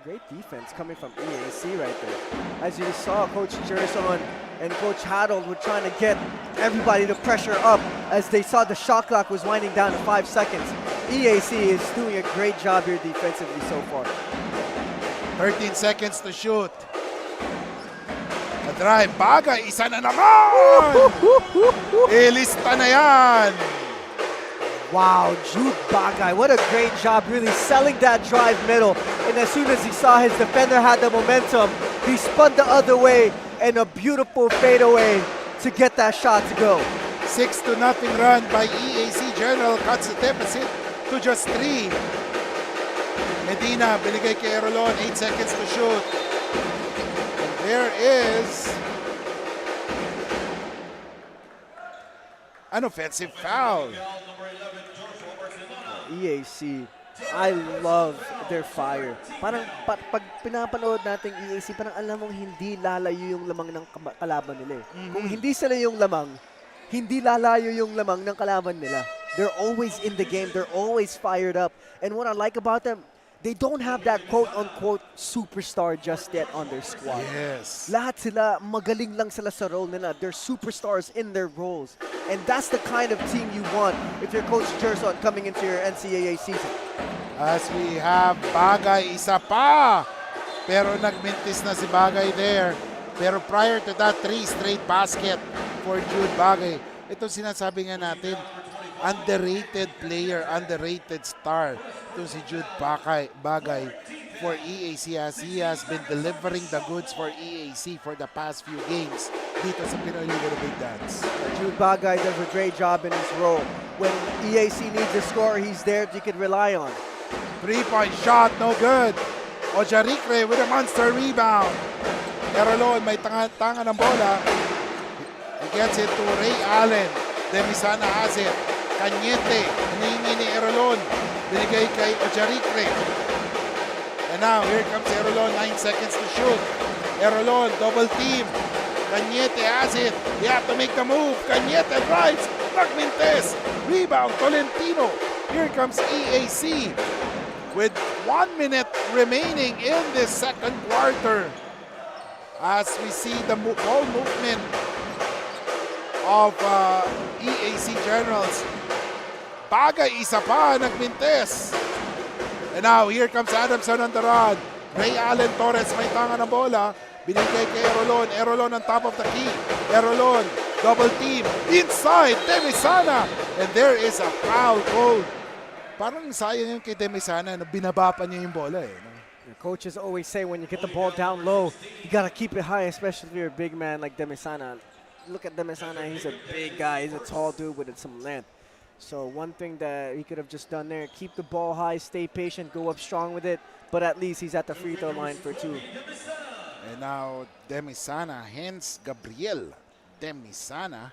Great defense coming from EAC right there. As you saw, Coach Jerson and Coach Harold were trying to get everybody to pressure up as they saw the shot clock was winding down to 5 seconds. EAC is doing a great job here defensively so far. 13 seconds to shoot. A drive. Bagay. Isa na naman! Ilista na yan! Wow, Jude Bagay, what a great job really selling that drive middle. And as soon as he saw his defender had the momentum, he spun the other way and a beautiful fadeaway to get that shot to go. 6-0 run by EAC. General cuts the deficit to just 3. Medina, binigay kay Erolon, 8 seconds to shoot. And there is An offensive foul. EAC, I love their fire. Parang pag pinapanood natin EAC, parang alam mong hindi lalayo yung lamang ng kalaban nila. Kung hindi sila yung lamang, hindi lalayo yung lamang ng kalaban nila. They're always in the game. They're always fired up. And what I like about them, they don't have that quote-unquote superstar just yet on their squad. Yes. Lahat sila, magaling lang sila sa role nila. They're superstars in their roles. And that's the kind of team you want if you're Coach Gerson coming into your NCAA season. As we have Bagay, isa pa. Pero nagmintis na si Bagay there. Pero prior to that, 3 straight basket for Jude Bagay. Ito sinasabi nga natin, underrated player, underrated star. Ito si Jude Bagay for EAC as he has been delivering the goods for EAC for the past few games dito sa Pinoyliga The Big Dance. Jude Bagay does a great job in his role. When EAC needs a score, he's there you can rely on. 3-point shot, no good. Ojarikre with a monster rebound. Erolon may tanga ng bola. He gets it to Ray Allen. Demisana has it. Cañete, hinihingi ni Erolon. Binigay kay Ojarikre. And now, here comes Erolon, 9 seconds to shoot. Erolon, double team. Cañete has it. They have to make the move. Cañete drives. Magmintes. Rebound, Tolentino. Here comes EAC with 1 minute remaining in this second quarter. As we see the ball movement of EAC Generals. Bagay, isa pa, nagmintes. And now, here comes Adamson on the run. Ray Allen Torres may tanga ng bola. Binigay kay Erolon. Erolon on top of the key. Erolon, double team. Inside, Demisana. And there is a foul call. Parang sayang yung kay Demisana na binaba pa niya yung bola eh. The coaches always say when you get the ball down low, you got to keep it high, especially if you're a big man like Demisana. Look at Demisana, he's a big guy. He's a tall dude with some length. So one thing that he could have just done there, keep the ball high, stay patient, go up strong with it, but at least he's at the free throw line for 2. And now Demisana, hence Gabriel Demisana.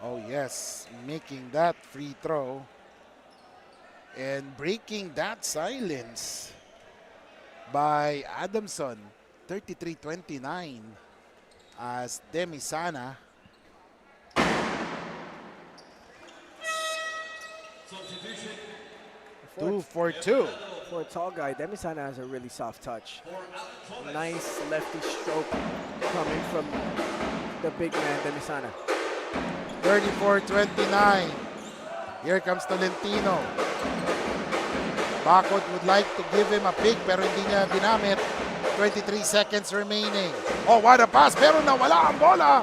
Oh yes, making that free throw and breaking that silence by Adamson, 33-29 as Demisana. Two for 2. For a tall guy, Demisana has a really soft touch. Nice lefty stroke coming from the big man, Demisana. 34-29. Here comes Tolentino. Bakot would like to give him a pick pero hindi niya ginamit. 23 seconds remaining. Oh, what a pass! Pero nawala ang bola.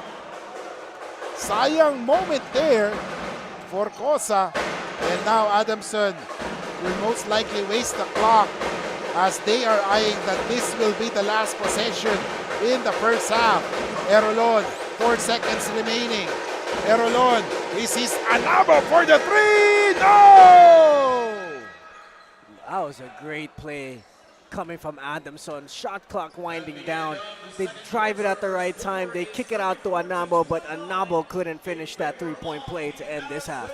Sayang moment there for Cosa. And now Adamson will most likely waste the clock as they are eyeing that this will be the last possession in the first half. Erolon, 4 seconds remaining. Erolon, this is Anabo for the 3! No! That was a great play coming from Adamson. Shot clock winding down. They drive it at the right time. They kick it out to Anabo, but Anabo couldn't finish that 3-point play to end this half.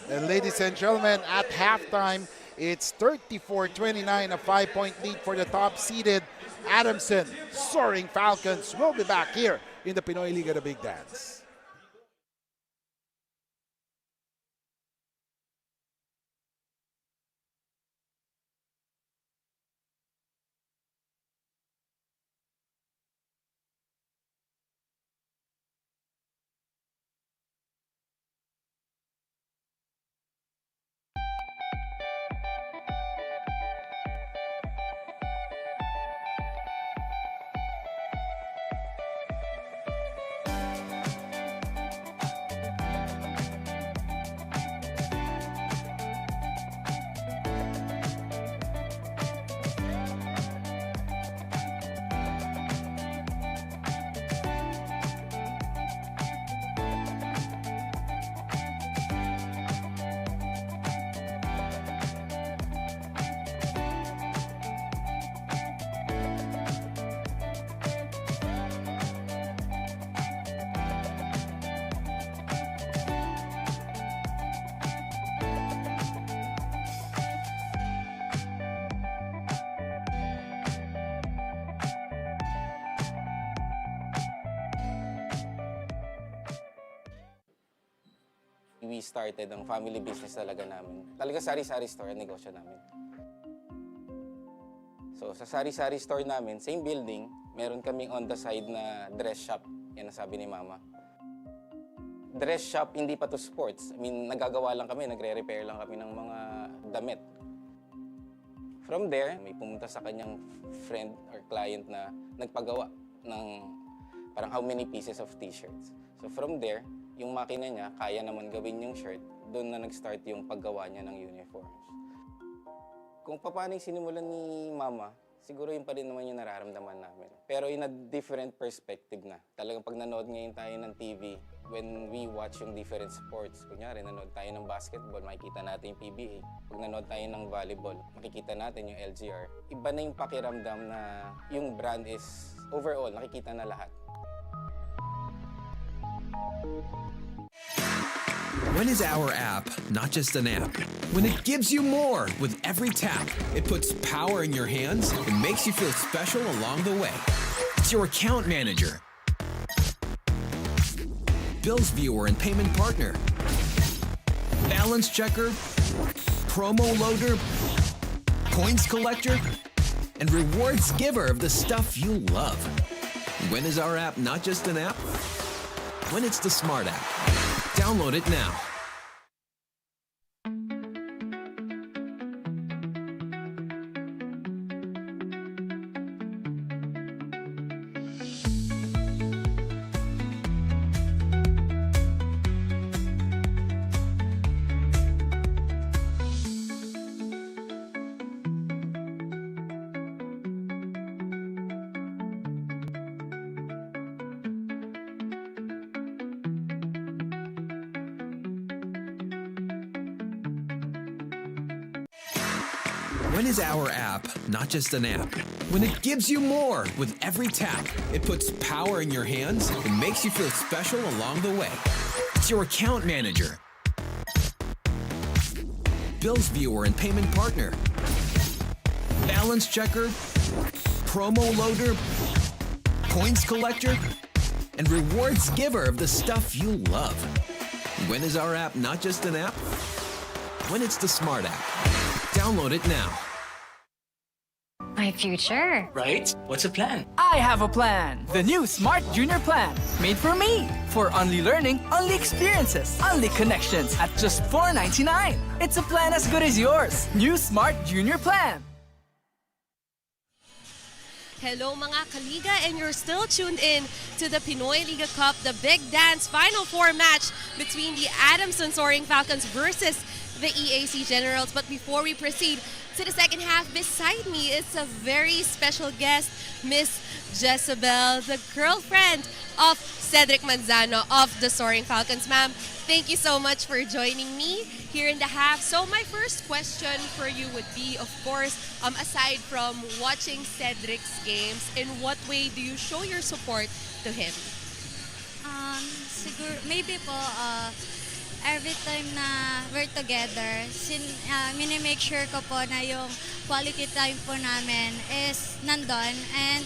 And ladies and gentlemen, at halftime, it's 34-29, a 5-point lead for the top-seeded Adamson Soaring Falcons. We'll be back here in the Pinoyliga The Big Dance. we started ang family business talaga namin. Talaga sari-sari store ang negosyo namin. So sa sari-sari store namin, same building, meron kaming on the side na dress shop. Yan ang sabi ni Mama. Dress shop, hindi pa to sports. I mean, nagagawa lang kami, nagre-repair lang kami ng mga damit. From there, may pumunta sa kanyang friend or client na nagpagawa ng parang how many pieces of t-shirts. So from there, yung makina niya, kaya naman gawin yung shirt, doon na nag-start yung paggawa niya ng uniforms. Kung paano yung sinimulan ni Mama, siguro yun pa rin naman yung nararamdaman namin. Pero in a different perspective na. Talagang pag nanood ngayon tayo ng TV, when we watch yung different sports, kunyari nanood tayo ng basketball, makikita natin yung PBA. Pag nanood tayo ng volleyball, makikita natin yung LGR. Iba na yung pakiramdam na yung brand is overall, nakikita na lahat. When is our app not just an app? When it gives you more with every tap. It puts power in your hands and makes you feel special along the way. It's your account manager, bills viewer and payment partner, balance checker, promo loader, points collector, and rewards giver of the stuff you love. When is our app not just an app? When it's the smart app. Download it now. When is our app not just an app? When it gives you more with every tap. It puts power in your hands and makes you feel special along the way. It's your account manager, bills viewer and payment partner, balance checker, promo loader, points collector, and rewards giver of the stuff you love. When is our app not just an app? When it's the smart app. Download it now. My future. Right? What's a plan? I have a plan. The new Smart Junior Plan. Made for me. For only learning, only experiences, only connections at just $4.99. It's a plan as good as yours. New Smart Junior Plan. Hello mga kaliga, and you're still tuned in to the Pinoyliga Cup, the Big Dance Final Four match between the Adamson Soaring Falcons versus the EAC Generals. But before we proceed to the second half, beside me is a very special guest, Miss Jezebel, the girlfriend of Cedric Manzano of the Soaring Falcons. Ma'am, thank you so much for joining me here in the half. So my first question for you would be, of course, aside from watching Cedric's games, in what way do you show your support to him? Siguro, maybe po, every time na we're together, minimake sure ko po na yung quality time po namin is nandun. And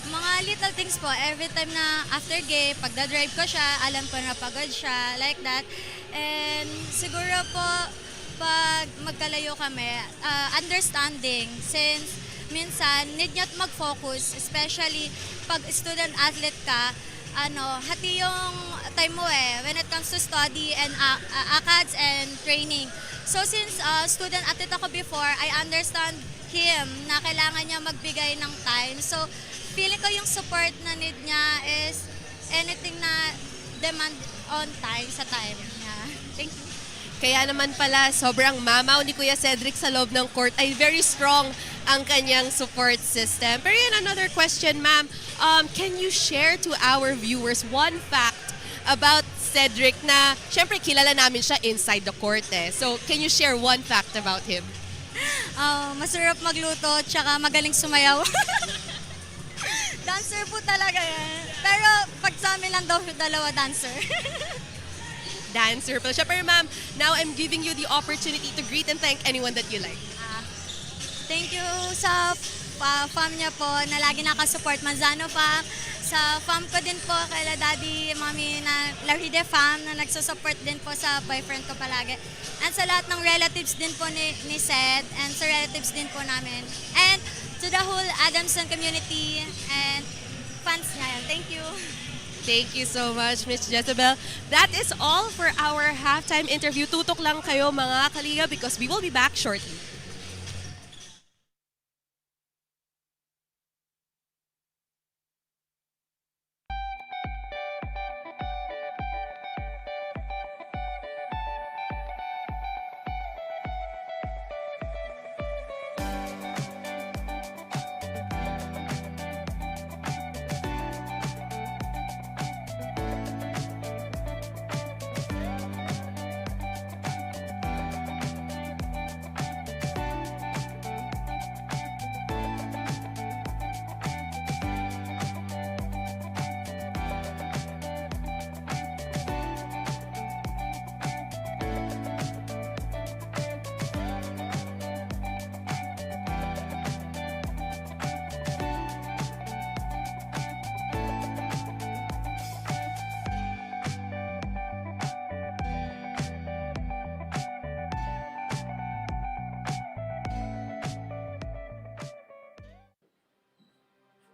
mga little things po, every time na after game, pag da-drive ko siya, alam ko na pagod siya, like that. And siguro po, pag magkalayo kami, understanding, since minsan, need niya mag-focus, especially pag student athlete ka, hati yung time mo when it comes to study and ACADS and training. So since student athlete ako before, I understand him na kailangan niya magbigay ng time. So feeling ko yung support na need niya is anything na demand on time sa time niya. Thank you. Kaya naman pala, sobrang mamaw ni Kuya Cedric sa loob ng court ay very strong ang kanyang support system. Pero yun, another question, ma'am. Can you share to our viewers one fact about Cedric na, syempre, kilala namin siya inside the court So, can you share one fact about him? Masarap magluto, tsaka magaling sumayaw. Dancer po talaga yan. Pero pag sa amin lang daw, dalawa dancer. Dancer pala siya. Pero ma'am, now I'm giving you the opportunity to greet and thank anyone that you like. Thank you sa fam niya po na lagi nakasupport, Manzano fam. Sa fam ko din po, kaila daddy, mami na Laride fam na nagsusupport din po sa boyfriend ko palagi. And sa lahat ng relatives din po ni Seth and sa relatives din po namin. And to the whole Adamson community and fans niya. Thank you. Thank you so much, Miss Jezebel. That is all for our halftime interview. Tutok lang kayo mga kaliga because we will be back shortly.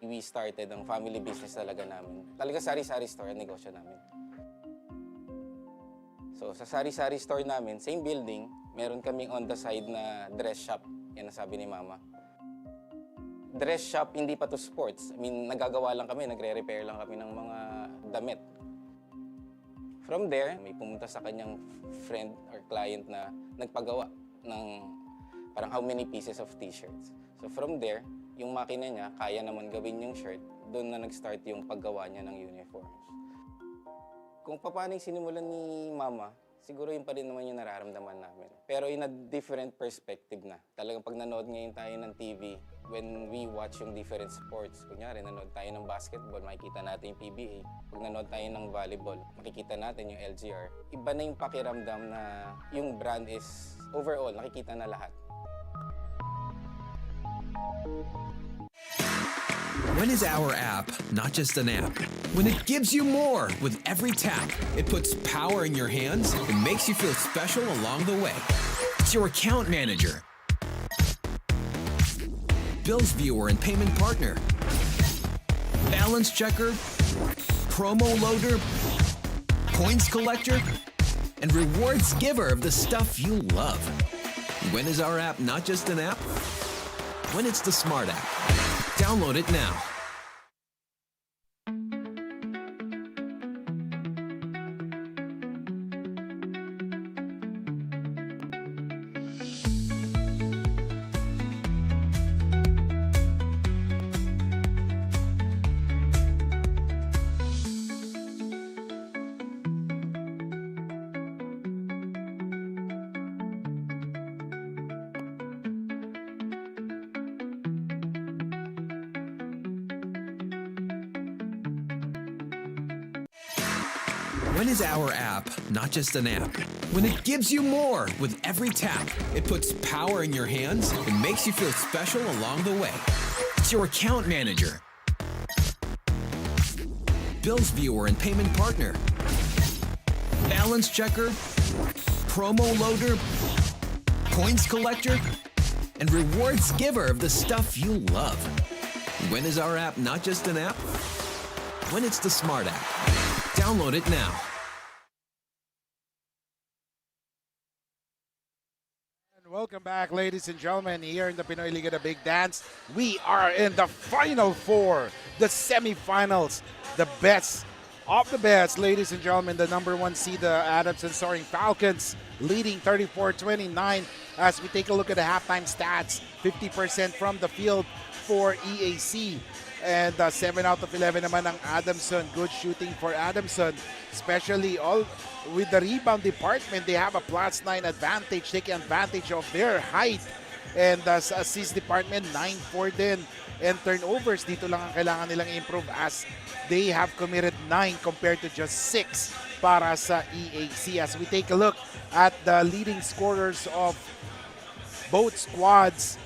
We started ang family business talaga namin. Talaga sari-sari store ang negosyo namin. So sa sari-sari store namin, same building, meron kaming on the side na dress shop. Yan ang sabi ni Mama. Dress shop, hindi pa to sports. I mean, nagagawa lang kami, nagre-repair lang kami ng mga damit. From there, may pumunta sa kanyang friend or client na nagpagawa ng parang how many pieces of t-shirts. So from there, yung makina niya, kaya naman gawin yung shirt, doon na nag-start yung paggawa niya ng uniforms. Kung paano yung sinimulan ni Mama, siguro yun pa rin naman yung nararamdaman namin. Pero in a different perspective na. Talagang pag nanood ngayon tayo ng TV, when we watch yung different sports, kunyari nanood tayo ng basketball, makikita natin yung PBA. Pag nanood tayo ng volleyball, makikita natin yung LGR. Iba na yung pakiramdam na yung brand is overall, nakikita na lahat. When is our app not just an app? When it gives you more with every tap. It puts power in your hands and makes you feel special along the way. It's your account manager, bills viewer and payment partner, balance checker, promo loader, points collector, and rewards giver of the stuff you love. When is our app not just an app? When it's the smart app. Download it now. When is our app not just an app? When it gives you more with every tap. It puts power in your hands and makes you feel special along the way. It's your account manager, bills viewer and payment partner, balance checker, promo loader, points collector, and rewards giver of the stuff you love. When is our app not just an app? When it's the smart app. Download it now. Welcome back, ladies and gentlemen, here in the Pinoyliga, the Big Dance. We are in the Final Four, the semifinals, the best of the best, ladies and gentlemen. The number one seed, the Adamson Soaring Falcons, leading 34-29. As we take a look at the halftime stats, 50% from the field for EAC. And 7 out of 11 naman ang Adamson. Good shooting for Adamson, especially all with the rebound department. They have a +9 advantage, taking advantage of their height. And sa assist department, 9-4 din. And turnovers, dito lang ang kailangan nilang improve as they have committed 9 compared to just 6 para sa EAC. As we take a look at the leading scorers of both squads,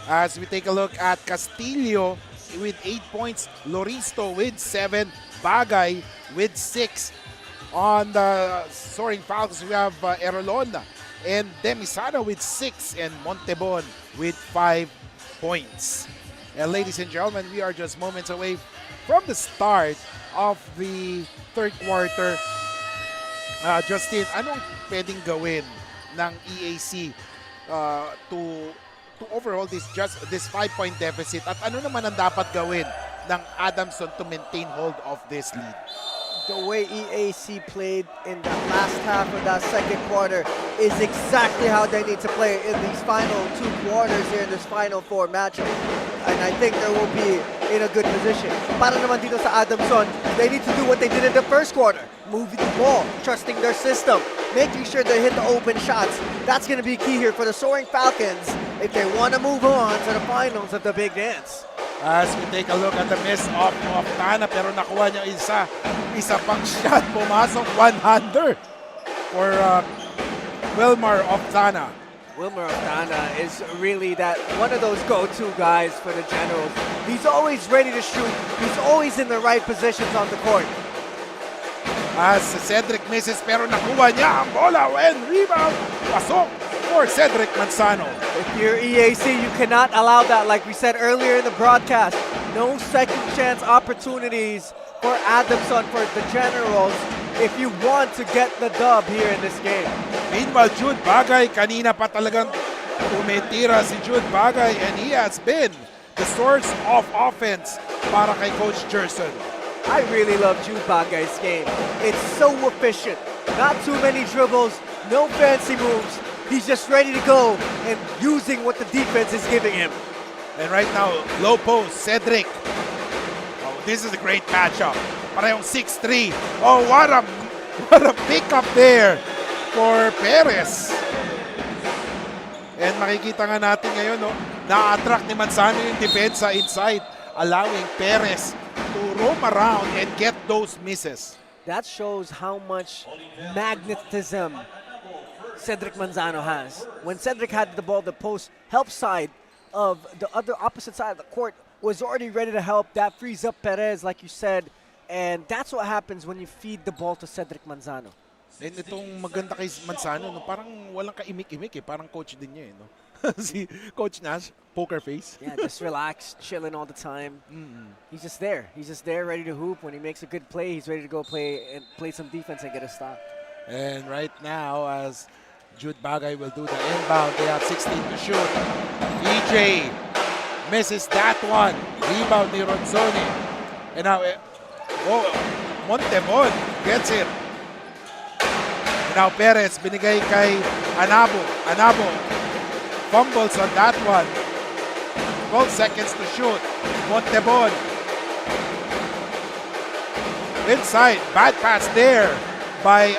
As we take a look at Castillo with 8 points, Loristo with 7, Bagay with 6. On the Soaring Falcons, we have Erolon and Demisano with 6 and Montebon with 5 points. And ladies and gentlemen, we are just moments away from the start of the third quarter. Justin, anong pwedeng gawin ng EAC to overhaul this 5-point deficit, at ano naman ang dapat gawin ng Adamson to maintain hold of this lead? The way EAC played in the last half of that second quarter is exactly how they need to play in these final 2 quarters here in this final 4 matches. And I think they will be in a good position. Para naman dito sa Adamson, they need to do what they did in the first quarter. Moving the ball, trusting their system, making sure they hit the open shots. That's going to be key here for the Soaring Falcons if they want to move on to the finals of the Big Dance. As we take a look at the miss of Tana, pero nakuha niya isa pang shot, pumasok one-hander for Wilmar of Tana. Wilmer of Tana is really that one of those go-to guys for the Generals. He's always ready to shoot. He's always in the right positions on the court. As Cedric misses, pero nakuha niya ang bola and rebound. Pasok for Cedric Manzano. If you're EAC, you cannot allow that. Like we said earlier in the broadcast, no second chance opportunities for Adamson, for the Generals, if you want to get the dub here in this game. Meanwhile, Jude Bagay, kanina pa talagang tumitira si Jude Bagay, and he has been the source of offense para kay Coach Gerson. I really love Jude Bagay's game. It's so efficient. Not too many dribbles, no fancy moves. He's just ready to go and using what the defense is giving him. And right now, low post, Cedric. Oh, this is a great matchup. Parehong 6'3". Oh, what a pickup there for Perez. And makikita nga natin ngayon, no, na-attract ni Manzano yung depensa inside, allowing Perez to roam around and get those misses. That shows how much magnetism Cedric Manzano has. When Cedric had the ball, the post help side of the other opposite side of the court was already ready to help. That frees up Perez, like you said. And that's what happens when you feed the ball to Cedric Manzano. And itong maganda kay Manzano, no, parang walang kaimik-imik eh. Parang coach din niya eh. No? Si Coach Nash, poker face. Yeah, just relaxed, chilling all the time. He's just there. He's just there, ready to hoop. When he makes a good play, he's ready to go play some defense and get a stop. And right now, as Jude Bagay will do the inbound, they have 16 to shoot. EJ misses that one. Rebound ni Ronzoni. And now, Montebon gets it. And now Perez binigay kay Anabo. Anabo fumbles on that one. 12 seconds to shoot. Montebon. Inside. Bad pass there by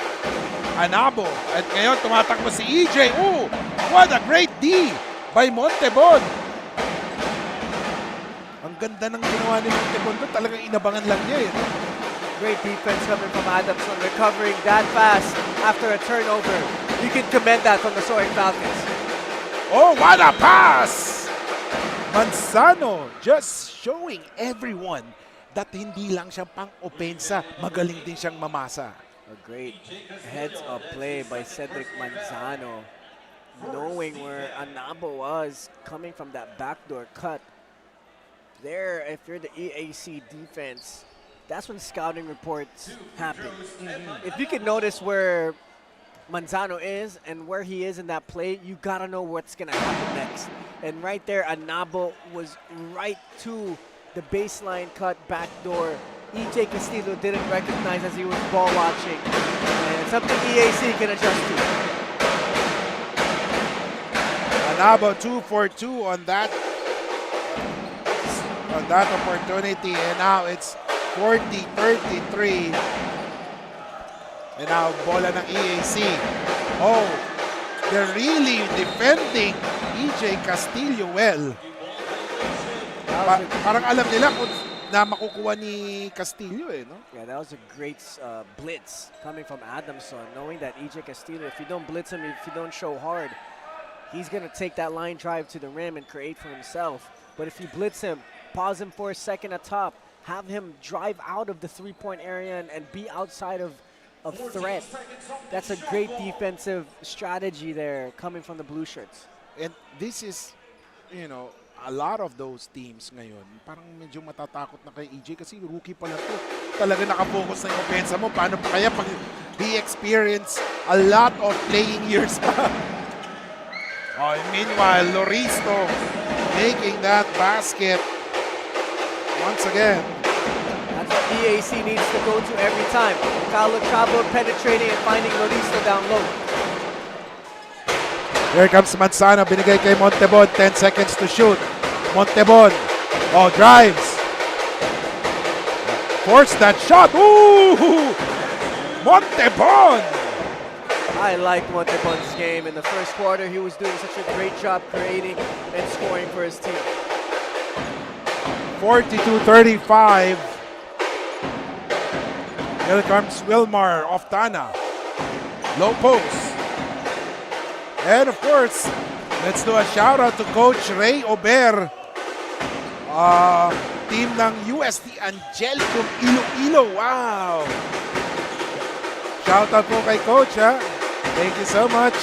Anabo. At ngayon tumatakbo si EJ. Oh, what a great D by Montebon. Ang ganda ng ginawa ni Montebon doon. Talagang inabangan lang niya eh. Great defense coming from Adamson, recovering that fast after a turnover. You can commend that from the Soaring Falcons. Oh, what a pass! Manzano just showing everyone that hindi lang siya pang-opensa, magaling din siyang mamasa. A great heads-up play by Cedric Manzano, knowing where Anabo was, coming from that backdoor cut. There, if you're the EAC defense, that's when scouting reports happen. If you can notice where Manzano is and where he is in that play, you gotta know what's gonna happen next. And right there, Anabo was right to the baseline cut backdoor. EJ Castillo didn't recognize as he was ball watching. And something EAC can adjust to. Anabo 2 for 2 on that opportunity, and now it's 40-33. And now bola ng EAC. Oh, they're really defending EJ Castillo well. Parang alam nila kung na makukuha ni Castillo eh, no? Yeah, that was a great blitz coming from Adamson, knowing that EJ Castillo, if you don't blitz him, if you don't show hard, he's going to take that line drive to the rim and create for himself. But if you blitz him, pause him for a second at top, have him drive out of the three-point area and be outside of threat, that's a great defensive strategy there coming from the blue shirts. And this is, you know, a lot of those teams ngayon, parang medyo matatakot na kay EJ kasi rookie pa lang to. Talaga nakapokus na yung offense mo. Paano pa kaya pag he experienced a lot of playing years pa? Oh, meanwhile, Loristo making that basket once again. That's what EAC needs to go to every time. Kyle Chabo penetrating and finding Loristo down low. Here comes Manzano, binigay kay Montebon, 10 seconds to shoot. Montebon, drives. Force that shot, ooh! Montebon! I like Montebon's game. In the first quarter, he was doing such a great job creating and scoring for his team. 42-35. Here comes Wilmar of Tana. Low post. And of course, let's do a shout out to Coach Ray Ober. Team ng UST Angelicum Iloilo. Wow! Shout out po kay Coach. Thank you so much.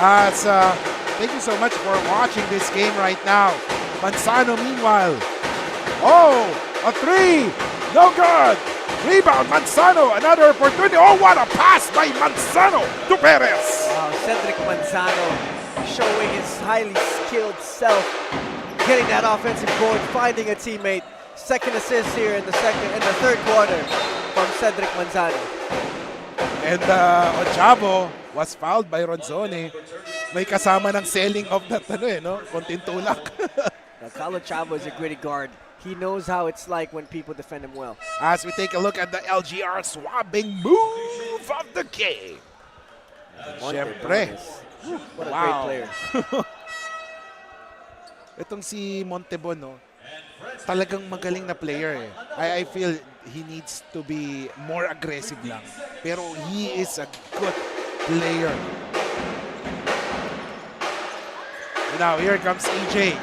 Thank you so much for watching this game right now. Manzano meanwhile. Oh, a three. No good. Rebound, Manzano. Another opportunity. Oh, what a pass by Manzano to Perez. Wow, Cedric Manzano showing his highly skilled self. Getting that offensive board, finding a teammate. Second assist here in the third quarter from Cedric Manzano. And Ochavo was fouled by Ronzone. May kasama ng selling of that konting tulak. Kyle Chabo is a gritty guard. He knows how it's like when people defend him well. As we take a look at the LGR swabbing move of the game. Siyempre. What a great player. Itong si Montebon, talagang magaling na player. I feel he needs to be more aggressive lang. Pero he is a good player. Now here comes EJ.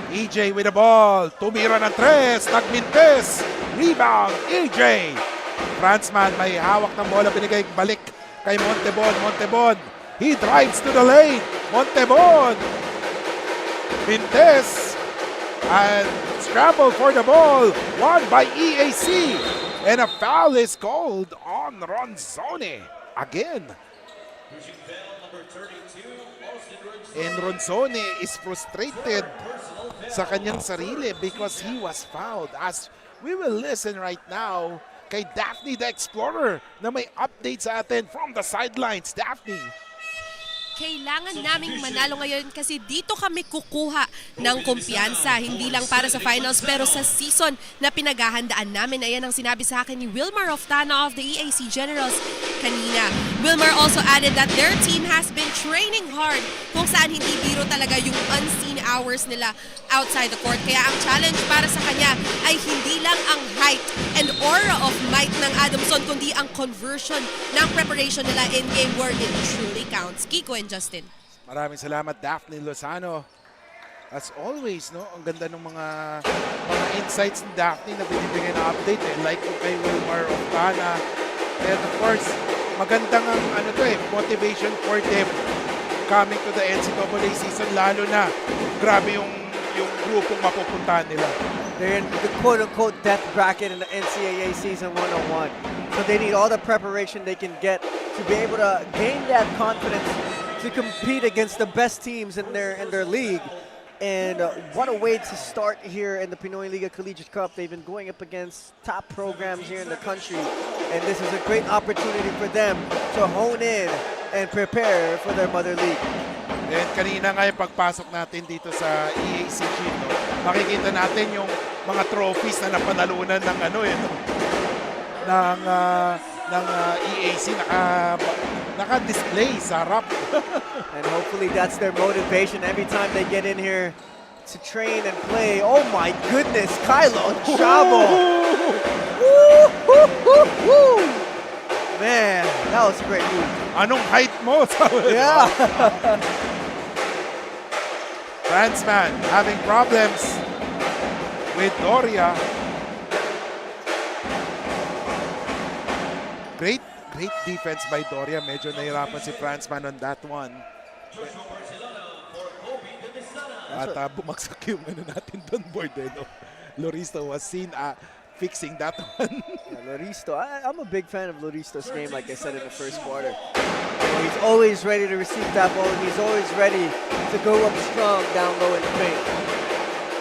EJ with the ball. Tumira ng tres. Nagmintes. Rebound. EJ. Franzman may hawak ng bola. Binigay balik kay Montebon. Montebon. He drives to the lane. Montebon. Mintes. And scramble for the ball. Won by EAC. And a foul is called on Ronzone. Again. And Ronzone is frustrated sa kanyang sarili because he was fouled. As we will listen right now kay Daphne the Explorer na may update sa atin from the sidelines. Daphne. Kailangan naming manalo ngayon kasi dito kami kukuha ng kumpiyansa. Hindi lang para sa finals pero sa season na pinaghahandaan namin. Ayan ang sinabi sa akin ni Wilmar of Tana of the EAC Generals kanina. Wilmar also added that their team has been training hard kung saan hindi biro talaga yung unseen hours nila outside the court. Kaya ang challenge para sa kanya ay hindi lang ang height and aura of might ng Adamson kundi ang conversion ng preparation nila in game where it truly counts. Kiko and Justin. Maraming salamat Daphne Lozano. As always, ang ganda ng mga insights ni Daphne na binibigay na update like kay Wilmar of Tana. And of course, magandang motivation for them coming to the NCAA season, lalo na grabe yung grupong mapupuntahan nila. They're in the quote-unquote death bracket in the NCAA season 101. So they need all the preparation they can get to be able to gain that confidence to compete against the best teams in their league. And what a way to start here in the Pinoyliga Collegiate Cup. They've been going up against top programs here in the country. And this is a great opportunity for them to hone in and prepare for their mother league. And kanina nga yung pagpasok natin dito sa EACG, makikita natin yung mga trophies na napanalunan ng ng EAC naka-display sa harap. And hopefully that's their motivation every time they get in here to train and play. Oh my goodness, Kylo Chavo. Man, that was a great move. Anong height mo? Yeah. Franzman having problems with Doria. Great defense by Doria. Medyo nahirapan si Franzman on that one. At bumagsak yung natin doon, board. Loristo was seen fixing that one. Yeah, Loristo, I'm a big fan of Loristo's game, like I said in the first quarter. He's always ready to receive that ball, and he's always ready to go up strong down low in the paint.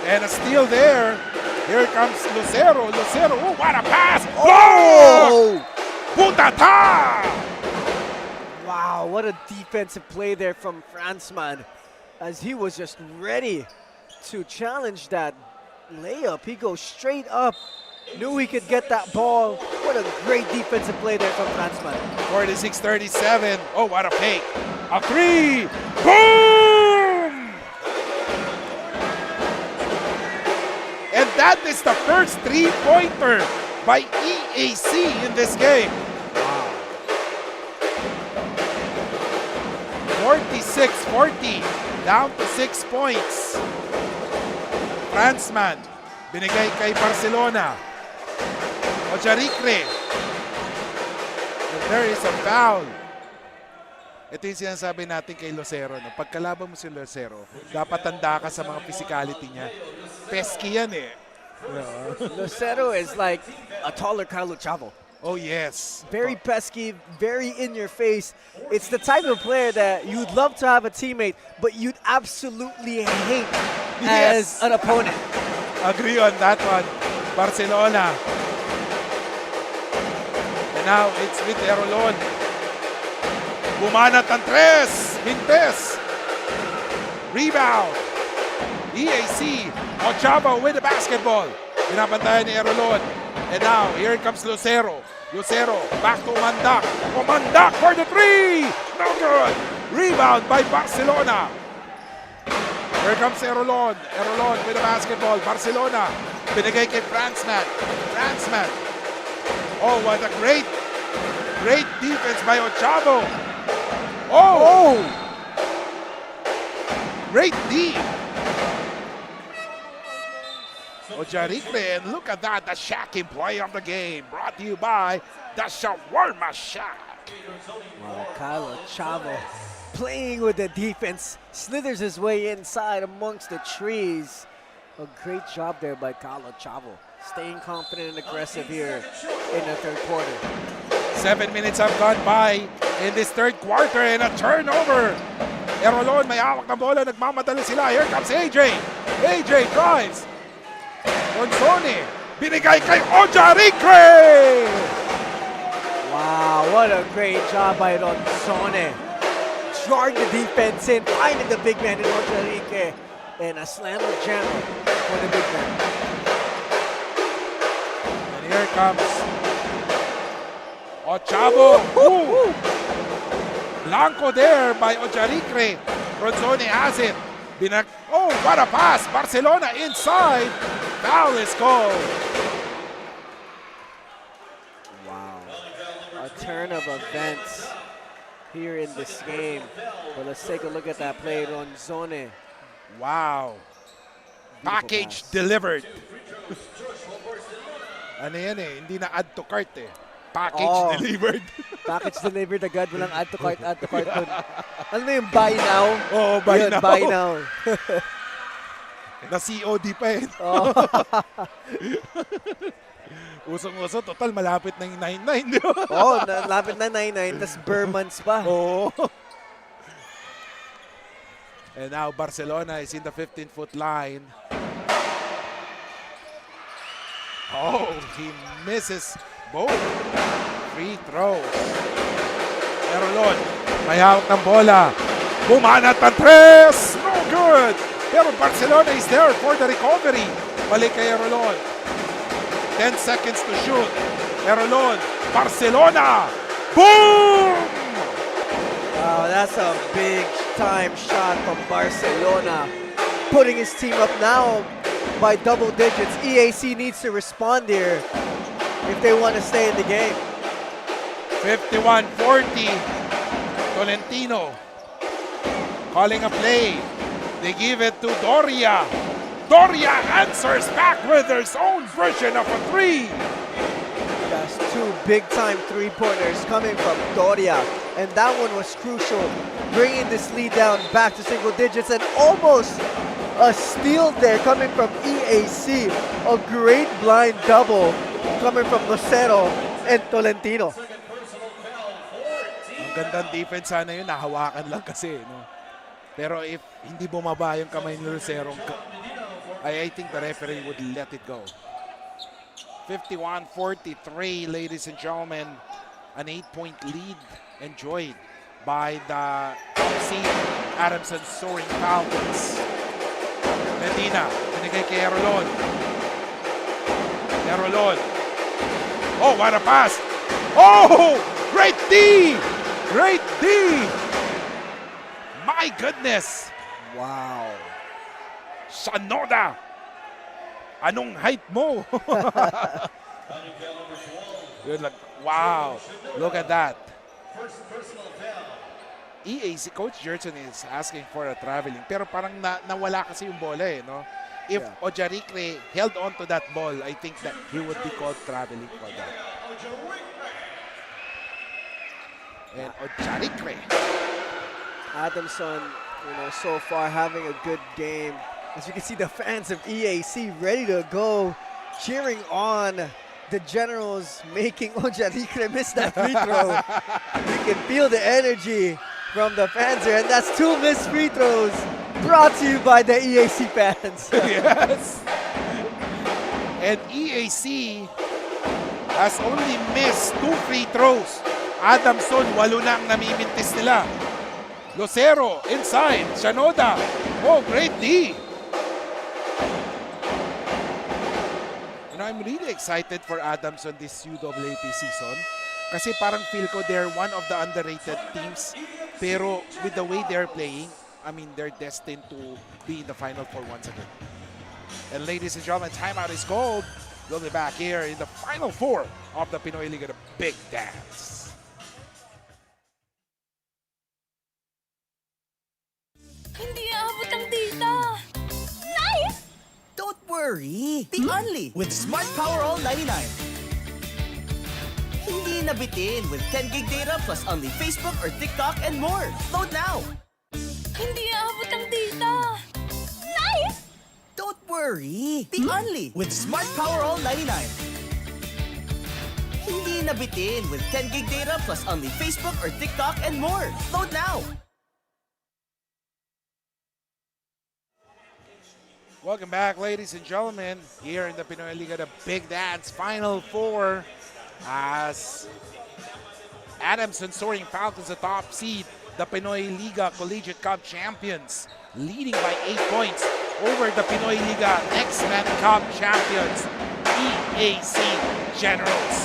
And a steal there. Here comes Lucero. Lucero, oh, what a pass! Oh! Putata! Wow, what a defensive play there from Franzman, as he was just ready to challenge that layup. He goes straight up, knew he could get that ball. What a great defensive play there from Franzman. 46-37. Oh, what a fake. A three. Boom! And that is the first three-pointer by EAC in this game. 46-40. Down to 6 points. Franzman. Binigay kay Barcelona. Ojarikre. And there is a foul. Ito yung sinasabi natin kay Lucero. No? Pagkalaban mo si Lucero, dapat tanda ka sa mga physicality niya. Pesky yan eh. Lucero is like a taller Carlo Chavo. Oh, yes. Very pesky, very in your face. It's the type of player that you'd love to have a teammate, but you'd absolutely hate as an opponent. Agree on that one. Barcelona. And now it's with Erolon. Bumanat ang tres. Mintes. Rebound. EAC. Ochava with the basketball. Binabantayan ni Erolon. And now, here comes Lucero. Lucero, back to Mandak. Mandak for the three! No good! Rebound by Barcelona. Here comes Erolon. Erolon with the basketball. Barcelona. Binigay kay Franzman. Franzman. Oh, what a great defense by Ochavo. Oh! Great D. Ojarikre, and look at that, the shacking play of the game, brought to you by the Shawarma Shack. Wow, Carlo Chavo playing with the defense, slithers his way inside amongst the trees. A great job there by Carlo Chavo, staying confident and aggressive here in the third quarter. 7 minutes have gone by in this third quarter, and a turnover. Erolon, may hawak na bola, nagmamadali sila. Here comes AJ. AJ drives. Ronzone, binigay kay Ojarikre! Wow, what a great job by Ronzone. Drawing the defense in, finding the big man in Ojarikre, and a slammer jam for the big man. And here comes Ochavo. Blanco there by Ojarikre. Ronzone has it. Oh, what a pass! Barcelona inside. Foul is called. Wow. A turn of events here in this game. But let's take a look at that play. Ronzone. Wow. Package delivered. Ano yan eh, hindi na add to cart eh. Package delivered. Package delivered agad. Walang add to cart dun. Ano na yung buy now? Oo, buy yun, now. Buy now. Na COD pa eh. Oh. Usong-uso, total malapit na yung 9-9. Oo, malapit na 9-9, tas Burmans pa. Oo. And now Barcelona is in the 15-foot line. Oh, he misses both free throws. Erolon, may hawak ng bola. Bumanat ang tres! No good! Pero Barcelona is there for the recovery. Balik kay Erolon. 10 seconds to shoot. Erolon, Barcelona! Boom! Wow, that's a big time shot from Barcelona. Putting his team up now by double digits. EAC needs to respond here if they want to stay in the game. 51-40. Tolentino calling a play. They give it to Doria. Doria answers back with their own version of a three. That's two big-time three-pointers coming from Doria. And that one was crucial, bringing this lead down back to single digits, and almost a steal there coming from EAC. A great blind double coming from Lucero and Tolentino. Ang gandang defense sana yun, nahawakan lang kasi. No? Pero if hindi bumaba yung kamay ni Lucero, I think the referee would let it go. 51-43, ladies and gentlemen. An 8-point lead enjoyed by the seed Adamson Soaring Falcons. Medina, binigay kay Erolon. Erolon. Oh, what a pass! Oh! Great D! Great D! My goodness! Wow. Sanoda! Anong height mo? Good luck. Wow. Look at that. EAC Coach Jerson is asking for a traveling. Pero parang nawala kasi yung bola eh. No? If Ojarikre held on to that ball, I think that he would be called traveling for that. And Ojarikre. Adamson, so far having a good game. As you can see, the fans of EAC ready to go, cheering on the Generals, making Ojarikre miss that free throw. You can feel the energy from the fans here, and that's two missed free throws brought to you by the EAC fans. Yes. And EAC has only missed 2 free throws. Adamson, 8 na ang namimintis nila. Lucero, inside. Shanoda. Oh, great D. I'm really excited for Adamson this UAAP season. Kasi parang feel ko they're one of the underrated teams. Pero with the way they're playing, I mean, they're destined to be in the Final Four once again. And ladies and gentlemen, timeout is called. We'll be back here in the Final Four of the Pinoyliga, the Big Dance. Hindi aabot ang data. Nice! Don't worry, be only with Smart Power All 99. Hindi nabitin with 10 gig data plus only Facebook or TikTok and more. Load now. Hindi aabot ang data. Nice! Don't worry, be only with Smart Power All 99. Hindi nabitin with 10 gig data plus only Facebook or TikTok and more. Load now. Welcome back, ladies and gentlemen, here in the Pinoyliga, the Big Dance Final Four, as Adamson Soaring Falcons, the top seed, the Pinoyliga Collegiate Cup champions, leading by 8 points over the Pinoyliga X-Men Cup champions, EAC Generals.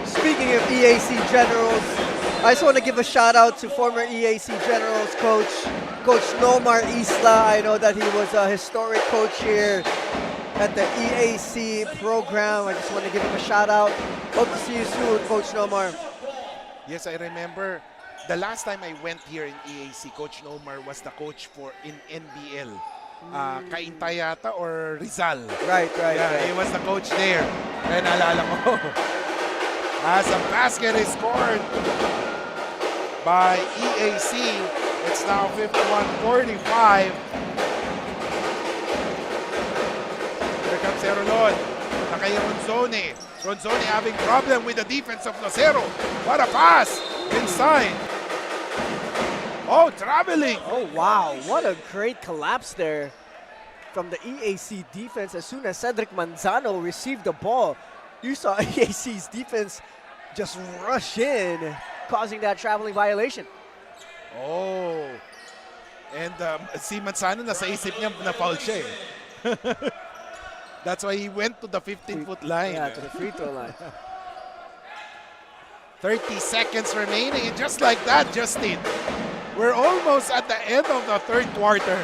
Speaking of EAC Generals, I just want to give a shout out to former EAC Generals coach Nomar Isla. I know that he was a historic coach here at the EAC program. I just want to give him a shout out. Hope to see you soon, Coach Nomar. Yes, I remember the last time I went here in EAC, Coach Nomar was the coach in NBL. Kaintay yata or Rizal. Right. He was the coach there. Kaya naalala ko. As a basket is scored by EAC, it's now 51-45. Here comes Erolon. Nakay Ronzoni. Ronzoni having problem with the defense of Lucero. What a pass! Inside. Oh, traveling. Oh, wow. What a great collapse there from the EAC defense. As soon as Cedric Manzano received the ball, you saw EAC's defense just rush in, causing that traveling violation. Oh. And si Manzano, nasa isip niya na foul siya eh. That's why he went to the 15-foot line. Yeah, to the free throw line. 30 seconds remaining, and just like that, Justin, we're almost at the end of the third quarter.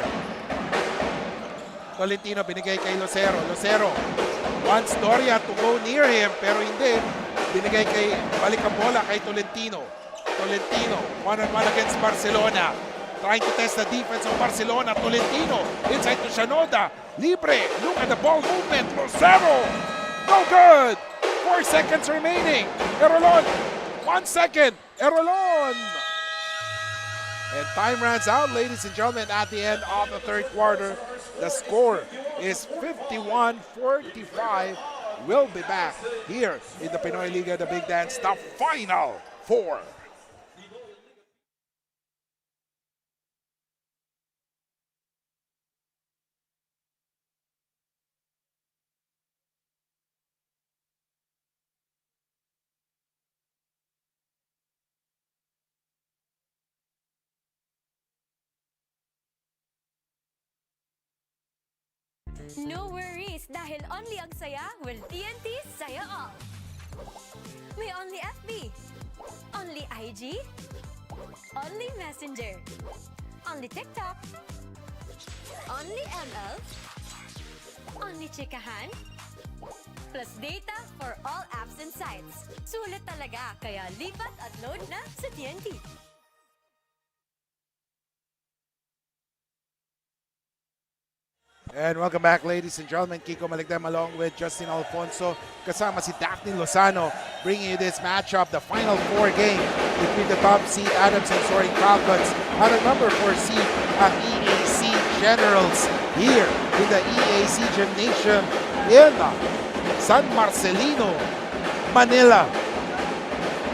Tolentino binigay kay Lucero. Lucero wants Doria to go near him, pero hindi. Binigay balik ang bola kay Tolentino. Tolentino, one-on-one against Barcelona. trying to test the defense of Barcelona. Tolentino inside to Shanoda. Libre. Look at the ball movement. Lucero. No good. 4 seconds remaining. Erolon. 1 second. Erolon. And time runs out, ladies and gentlemen, at the end of the third quarter. The score is 51-45. We'll be back here in the Pinoyliga, the Big Dance, the Final Four. No worries, dahil only ang saya will TNT Saya All. May only FB, only IG, only Messenger, only TikTok, only ML, only Chikahan, plus data for all apps and sites. Sulit talaga, kaya lipat at load na sa TNT. And welcome back, ladies and gentlemen. Kiko Maligdem along with Justin Alfonso. Kasama si Daphne Lozano bringing you this matchup, the Final Four game between the top seed Adamson Soaring Falcons at the number 4 seed ang EAC Generals here in the EAC Gymnasium in San Marcelino, Manila.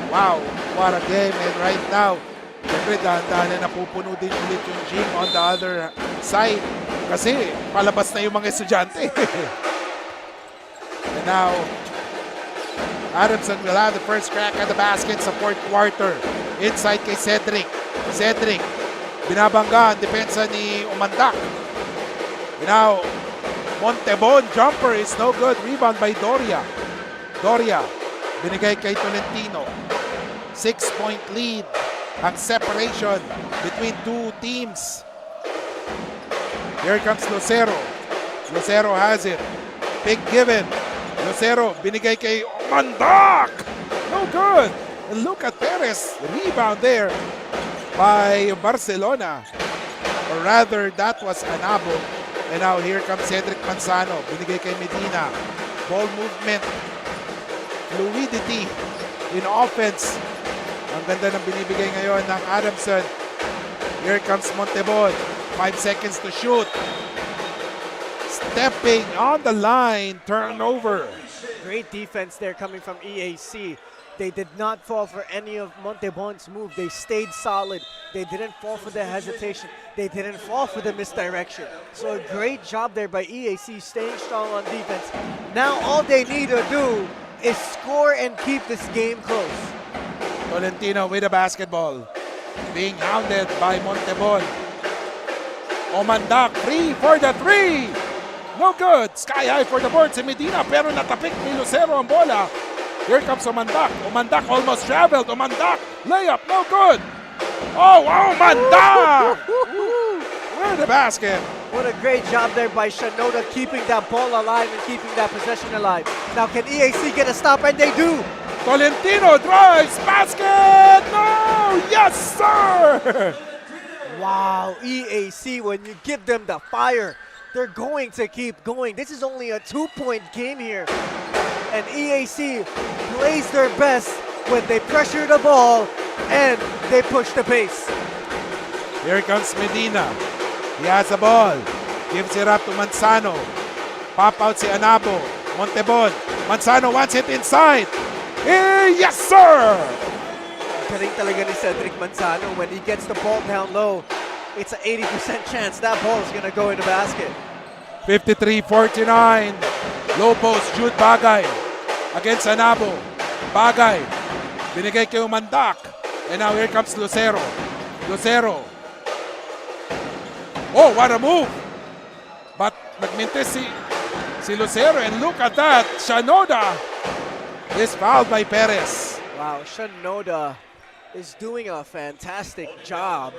Wow, what a game. And right now, siyempre dahan-dahan na napupuno din ulit yung gym on the other side. Kasi palabas na yung mga estudyante. And now, Adamson will have the first crack at the basket sa fourth quarter. Inside kay Cedric. Cedric, binabangga ang depensa ni Umandak. And now, Montebon jumper is no good. Rebound by Doria. Doria, binigay kay Tolentino. 6-point lead ang separation between two teams. Here comes Lucero. Lucero has it. Big given. Lucero, binigay kay Mandak. No good. And look at Perez. Rebound there by Barcelona. Or rather, that was Anabo. And now here comes Cedric Manzano. Binigay kay Medina. Ball movement. Fluidity in offense. Ang ganda ng binibigay ngayon ng Adamson. Here comes Montebon. 5 seconds to shoot. Stepping on the line, turnover. Great defense there coming from EAC. They did not fall for any of Montebon's move. They stayed solid. They didn't fall for the hesitation. They didn't fall for the misdirection. So a great job there by EAC staying strong on defense. Now all they need to do is score and keep this game close. Tolentino with the basketball. Being hounded by Montebon. Omandak, free for the three. No good. Sky high for the board si Medina pero natapik ni Lucero ang bola. Here comes Omandak. Omandak almost traveled. Omandak, layup, no good. Oh, Omandak! Where the basket? What a great job there by Shanoda keeping that ball alive and keeping that possession alive. Now can EAC get a stop? And they do. Tolentino drives, basket! No! Yes, sir! Wow, EAC, when you give them the fire, they're going to keep going. This is only a 2-point game here. And EAC plays their best when they pressure the ball and they push the pace. Here comes Medina. He has the ball. Gives it up to Manzano. Pop out si Anabo. Montebon. Manzano wants it inside. Yes, sir! Galing talaga ni Cedric Manzano. When he gets the ball down low, it's an 80% chance that ball is going to go in the basket. 53-49. Low post, Jude Bagay against Anabo. Bagay. Binigay kay Umandak. And now here comes Lucero. Lucero. Oh, what a move! But nagmintis si Lucero. And look at that. Shanoda is fouled by Perez. Wow, Shanoda is doing a fantastic job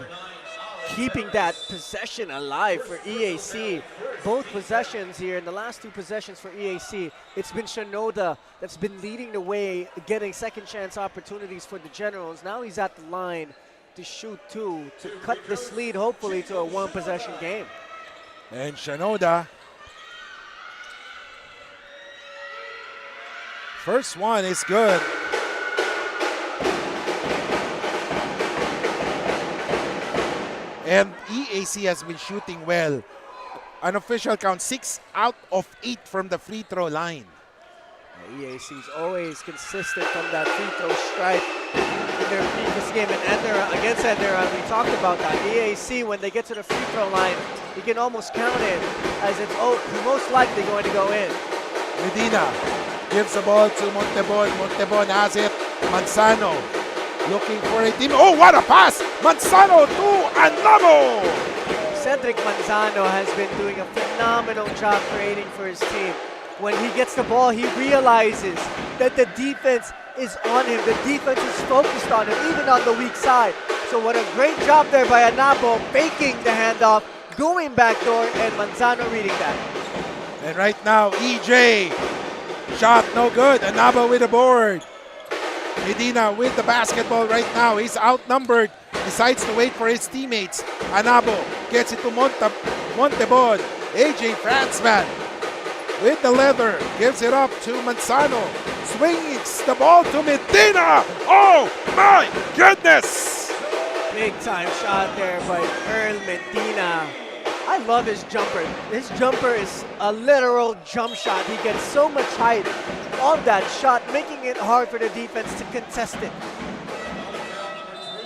keeping that possession alive for EAC. Both possessions here, in the last 2 possessions for EAC, it's been Shanoda that's been leading the way, getting second chance opportunities for the Generals. Now he's at the line to shoot 2 to cut this lead, hopefully, to a one-possession game. And Shinoda, first one is good. And EAC has been shooting well. An official count 6 out of 8 from the free throw line. EAC is always consistent from that free throw stripe in their previous game. And against Endera, we talked about that. EAC, when they get to the free throw line, you can almost count it as it's most likely going to go in. Medina gives the ball to Montebon. Montebon has it. Manzano looking for a team. Oh, what a pass! Manzano to Anamo! Cedric Manzano has been doing a phenomenal job creating for his team. When he gets the ball, he realizes that the defense is on him. The defense is focused on him, even on the weak side. So what a great job there by Anabo, faking the handoff, going backdoor, and Manzano reading that. And right now, EJ, shot no good. Anabo with the board. Medina with the basketball right now. He's outnumbered. Decides to wait for his teammates. Anabo gets it to Montebon. AJ Franzman with the leather. Gives it up to Manzano. Swings the ball to Medina. Oh my goodness! Big time shot there by Earl Medina. I love his jumper. His jumper is a literal jump shot. He gets so much height on that shot, making it hard for the defense to contest it.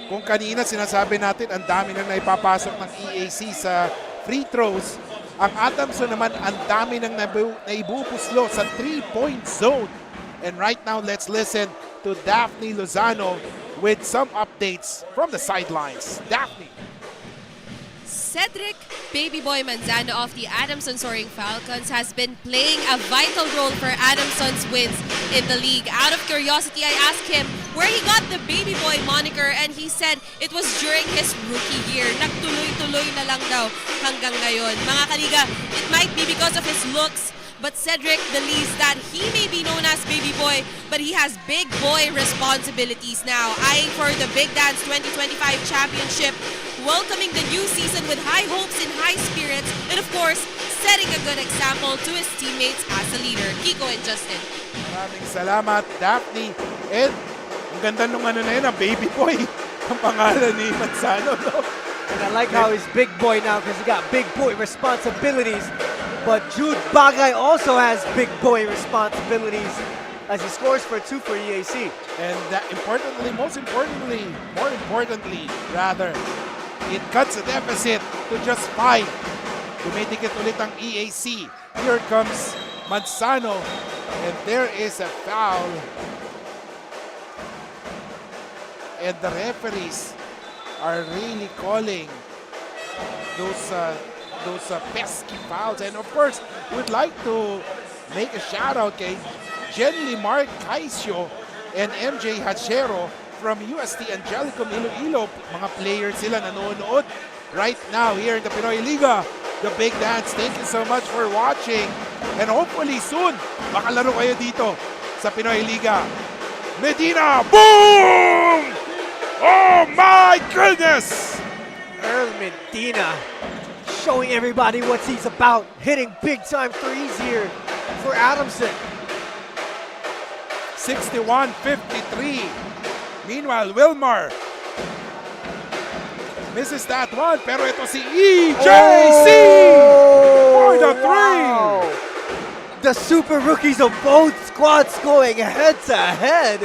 Kung kanina sinasabi natin ang dami nang naipapasok ng EAC sa free throws, ang Adamson naman ang dami nang naibubuslo sa 3-point zone. And right now, let's listen to Daphne Lozano with some updates from the sidelines. Daphne. Cedric Baby Boy Manzano of the Adamson Soaring Falcons has been playing a vital role for Adamson's wins in the league. Out of curiosity, I asked him where he got the Baby Boy moniker, and he said it was during his rookie year. Nagtuloy-tuloy na lang daw hanggang ngayon. Mga kaliga, it might be because of his looks, but Cedric believes that he may be known as Baby Boy, but he has big boy responsibilities now. Eyeing for the Big Dance 2025 Championship, welcoming the new season with high hopes and high spirits, and of course, setting a good example to his teammates as a leader. Kiko and Justin. Maraming salamat, Daphne. And ang ganda nung ano na yun, ang Baby Boy. Ang pangalan ni Manzano, no? And I like how he's big boy now because he got big boy responsibilities. But Jude Bagay also has big boy responsibilities as he scores for 2 for EAC. And more importantly, it cuts the deficit to just 5. Dumidikit ulit ang EAC. Here comes Manzano, and there is a foul. And the referees are really calling those pesky fouls. And of course, we'd like to make a shout out kay Jenny Mark Caisio and MJ Hachero from UST Angelicum Iloilo. Mga players sila nanonood right now here in the Pinoyliga, the Big Dance. Thank you so much for watching, and hopefully soon makalaro kayo dito sa Pinoyliga. Medina, boom! Oh my goodness! Earl Medina showing everybody what he's about, hitting big time threes here for Adamson. 61-53. Meanwhile, Wilmar misses that one, pero ito si EJC for the three. Wow. The super rookies of both squads going head to head.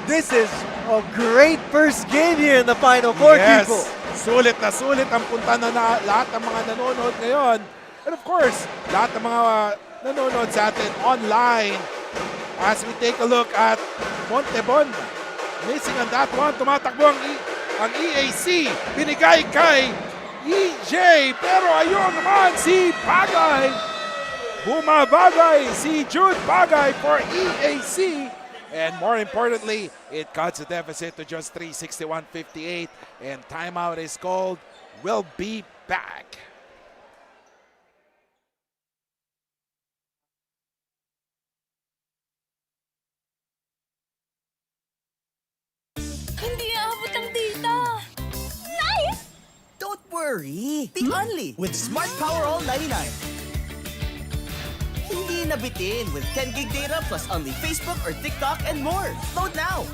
This is a great first game here in the Final Four, Yes, people. sulit na sulit ang punta na lahat ng mga nanonood ngayon. And of course, lahat ng mga nanonood sa atin online. As we take a look at Montebon, missing on that one, tumatakbo ang EAC, binigay kay EJ, pero ayun naman si Bagay, bumabagay si Jude Bagay for EAC, and more importantly, it cuts the deficit to just 3, 61-58, and timeout is called. We'll be back. Hindi aabot ang data. worry, be only with Smart Power All 99. Hindi nabitin with 10 gig data plus only Facebook or TikTok and more. Load now!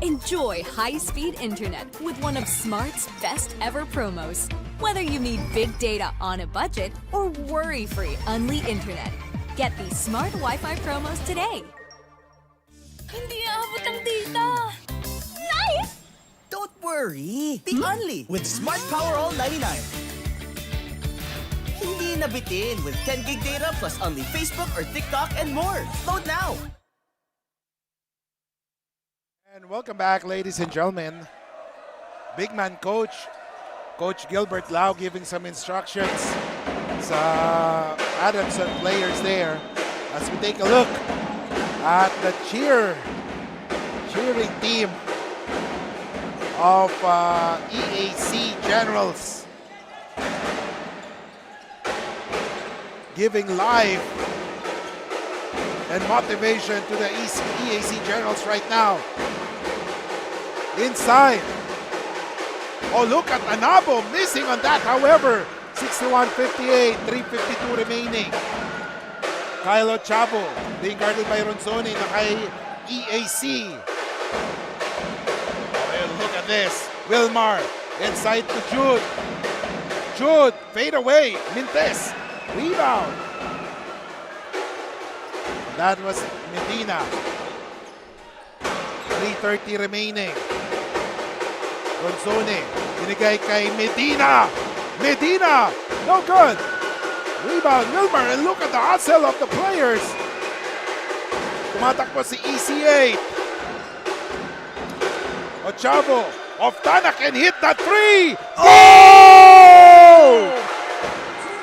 Enjoy high-speed internet with one of Smart's best ever promos. Whether you need big data on a budget or worry-free Unli internet. Get these Smart Wi-Fi promos today. Hindi aabot ang data. Nice! Don't worry, be only with Smart Power All 99. Hindi nabitin with 10 gig data plus only Facebook or TikTok and more. Load now! And welcome back, ladies and gentlemen. Big man coach, Coach Gilbert Lau, giving some instructions sa Adamson players there as we take a look at the cheering team of EAC Generals, giving life and motivation to the EAC Generals right now. Inside. Oh, look at Anabo missing on that. However, 61-58, 3:52 remaining. Kylo Chavo being guarded by Ronzoni na kay EAC. Well, look at this. Wilmar inside to Jude. Jude, fade away. Mintes, rebound. That was Medina. 3:30 remaining. Ronzoni, binigay kay Medina. Medina, no good. Rebound, Wilmer, and look at the hustle of the players. Tumatakbo si EC8. Ochavo, Oftana can hit that three. Oh!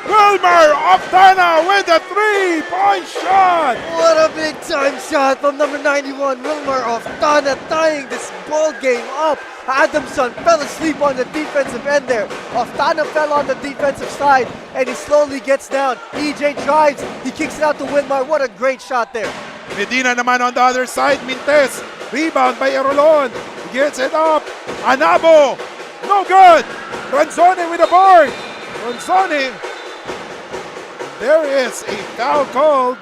Wilmer Oftana with a three-point shot. What a big time shot from number 91, Wilmer Oftana, tying this ball game up. Adamson fell asleep on the defensive end there. Oftana fell on the defensive side, and he slowly gets down. EJ drives, he kicks it out to Wilmar. What a great shot there. Medina naman on the other side. Mintes, rebound by Erolon. He gets it up. Anabo, no good. Ronzoni with a board. Ronzoni. There is a foul called.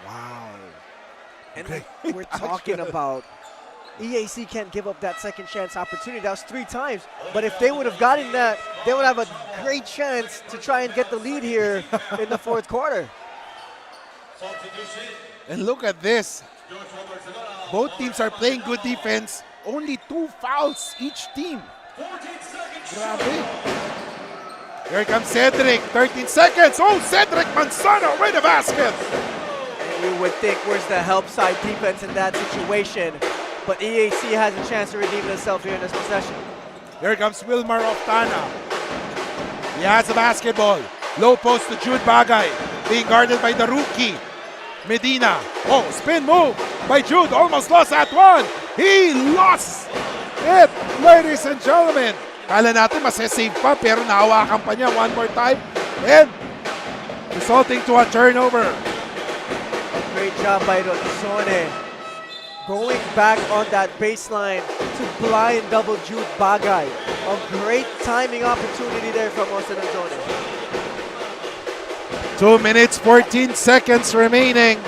Wow. And we're talking about EAC can't give up that second chance opportunity. That was 3 times. But if they would have gotten that, they would have a great chance to try and get the lead here in the fourth quarter. And look at this. Both teams are playing good defense. Only 2 fouls each team. Grabe. Here comes Cedric. 13 seconds. Oh, Cedric Manzano with the basket. We would think, where's the help side defense in that situation? But EAC has a chance to redeem itself here in this possession. Here comes Wilmar Oftana. He has the basketball. Low post to Jude Bagay. Being guarded by the rookie, Medina. Oh, spin move by Jude. Almost lost that one. He lost it, ladies and gentlemen. Kala natin masasave pa, pero nahawakan pa niya one more time. And resulting to a turnover. Great job by Ronzoni. Going back on that baseline to blind double Jude Bagay. A great timing opportunity there from Ronzoni. 2 minutes, 14 seconds remaining.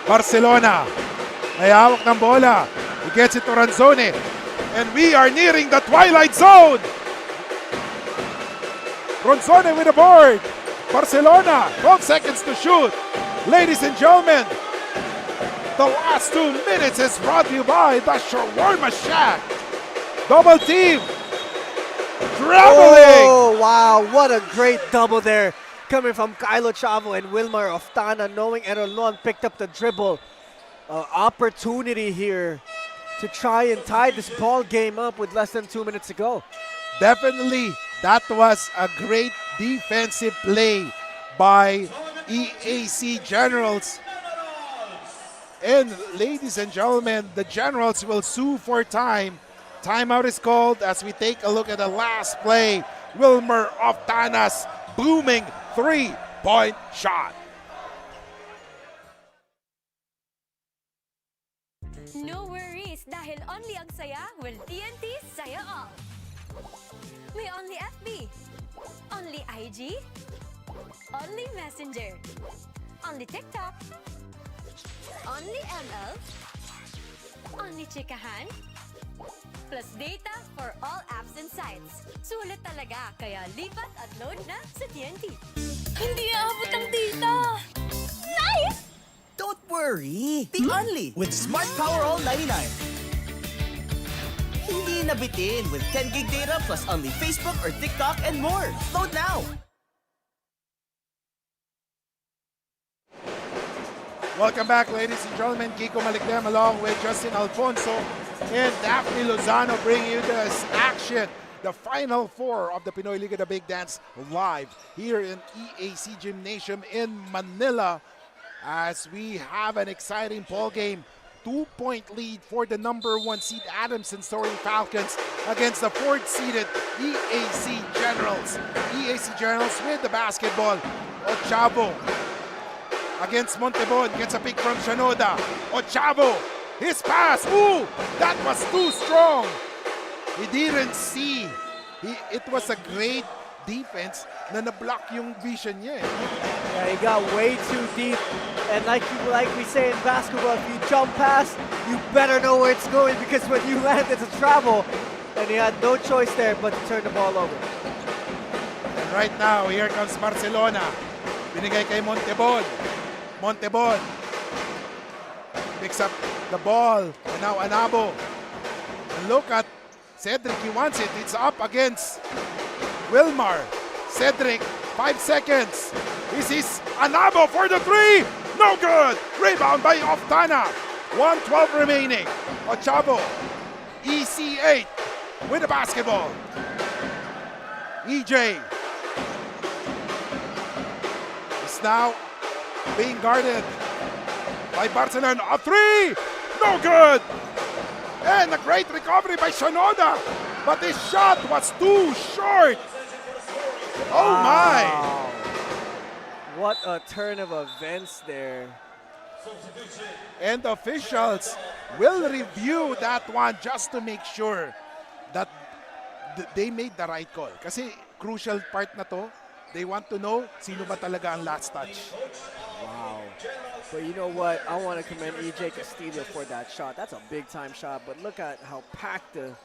Barcelona. May hawak ng bola. He gets it to Ronzoni. And we are nearing the twilight zone. Ronzoni with the board. Barcelona, 12 seconds to shoot. Ladies and gentlemen, the last 2 minutes is brought to you by the Shawarma Shack. Double team. Traveling. Oh, wow. What a great double there. Coming from Kylo Chavo and Wilmar Oftana, knowing Erolon picked up the dribble. Opportunity here to try and tie this ball game up with less than 2 minutes to go. Definitely, that was a great defensive play by EAC Generals. And ladies and gentlemen, the Generals will sue for time. Timeout is called as we take a look at the last play. Wilmer Oftana's booming three-point shot. No worries dahil only ang saya will TNT Saya All. May only FB, only IG, only Messenger, only TikTok, only ML, only Chikahan, plus data for all apps and sites. Sulit talaga, kaya lipat at load na sa TNT. Hindi aabot ang data! Nice! Don't worry! Be only with Smart Power All 99. Hindi nabitin with 10 gig data plus only Facebook or TikTok and more. Load now! Welcome back, ladies and gentlemen. Kiko Malikdem along with Justin Alfonso and Daphne Lozano bringing you this action. The Final Four of the Pinoyliga The Big Dance live here in EAC Gymnasium in Manila as we have an exciting ball game. 2-point lead for the #1 seed Adamson Soaring Falcons against the 4th seeded EAC Generals. EAC Generals with the basketball. Ochavo against Montebon, gets a pick from Shanoda. Ochavo, his pass. Ooh, that was too strong. He didn't see. It was a great defense na na-block yung vision niya. Yeah, he got way too deep. And like we say in basketball, if you jump past, you better know where it's going because when you land, it's a travel. And he had no choice there but to turn the ball over. And right now, here comes Barcelona. Binigay kay Montebon. Montebon picks up the ball. And now Anabo. And look at Cedric, he wants it. It's up against Wilmar. Cedric, 5 seconds. This is Anabo for the 3. No good. Rebound by Oftana. 1:12 remaining. Ochavo, EC8 with the basketball. EJ is now being guarded by Barcelona. A 3. No good. And a great recovery by Shanoda. But his shot was too short. Oh my! What a turn of events there. And the officials will review that one just to make sure that they made the right call. Kasi crucial part na to, they want to know sino ba talaga ang last touch. Wow. But you know what? I want to commend EJ Castillo for that shot. That's a big-time shot. But look at how packed the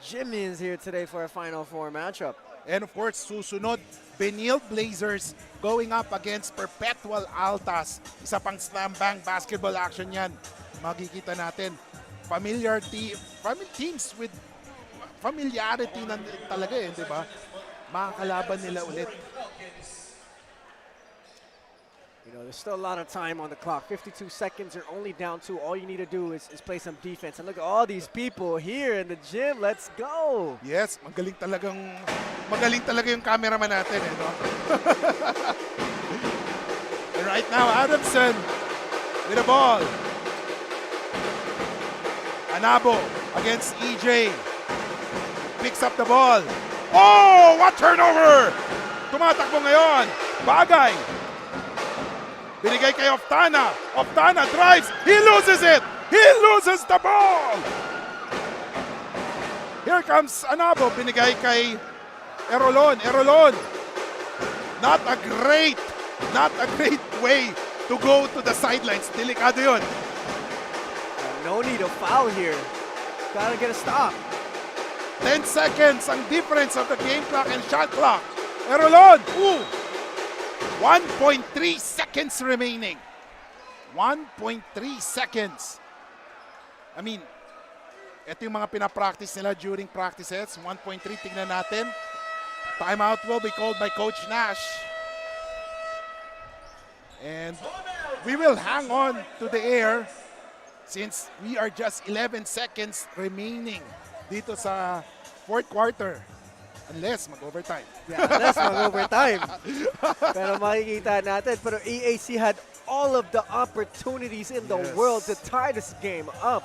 gym is here today for a Final Four matchup. And of course, susunod, Benilde Blazers going up against Perpetual Altas. Isa pang slam bang basketball action yan. Makikita natin. Teams with familiarity na talaga eh, di ba? Makakalaban nila ulit. You know, there's still a lot of time on the clock. 52 seconds, you're only down 2. All you need to do is play some defense. And look at all these people here in the gym. Let's go. Yes, magaling talaga yung cameraman natin. Eh, no? And right now, Adamson with the ball. Anabo against EJ. Picks up the ball. Oh, what turnover! Tumatakbo ngayon. Bagay. Binigay kay Oftana. Oftana drives. He loses it. He loses the ball. Here comes Anabo. Binigay kay Erolon. Erolon. Not a great way to go to the sidelines. Delikado yun. No need of foul here. Gotta get a stop. 10 seconds ang difference of the game clock and shot clock. Erolon. Ooh. 1.3 seconds remaining. 1.3 seconds. I mean, ito yung mga pinapractice nila during practices. 1.3, tignan natin. Timeout will be called by Coach Nash. And we will hang on to the air since we are just 11 seconds remaining dito sa fourth quarter. Unless mag-overtime. Yeah, unless mag-overtime. Pero makikita natin, pero EAC had all of the opportunities in the world to tie this game up.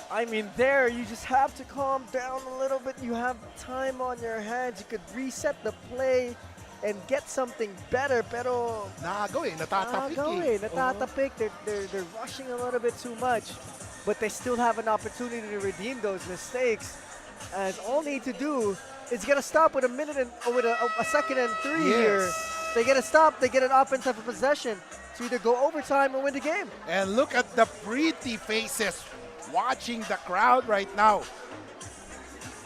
I mean, there, you just have to calm down a little bit. You have time on your hands. You could reset the play and get something better. Pero natatapik. Natatapik. They're rushing a little bit too much. but they still have an opportunity to redeem those mistakes. And all they need to do is get a stop with a second and 3 here. They get a stop, they get an offensive possession to either go overtime or win the game. And look at the pretty faces watching the crowd right now.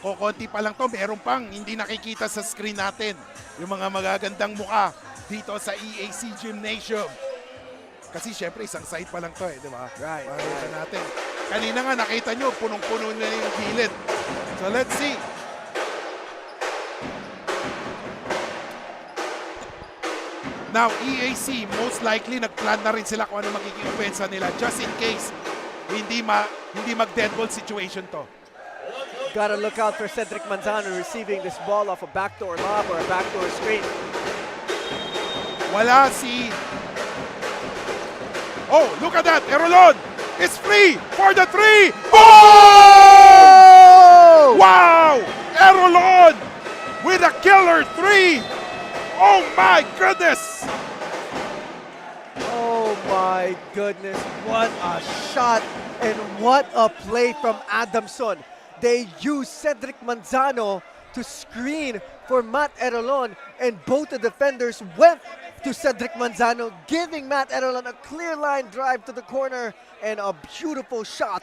Konti pa lang to, meron pang hindi nakikita sa screen natin. Yung mga magagandang muka dito sa EAC Gymnasium. Kasi syempre isang side pa lang to di ba? Right. Makikita natin. Kanina nga nakita nyo, punong-puno na yung gilid. So let's see. Now, EAC, most likely, nagplan na rin sila kung ano magiging opensa nila just in case hindi mag-dead ball situation to. Gotta look out for Cedric Manzano receiving this ball off a backdoor lob or a backdoor screen. Wala si... Oh, look at that! Erolon is free for the 3! Oh! Wow! Erolon with a killer 3! Oh my goodness! Oh my goodness, what a shot and what a play from Adamson. They used Cedric Manzano to screen for Matt Erolon, and both the defenders went to Cedric Manzano, giving Matt Erolon a clear line drive to the corner and a beautiful shot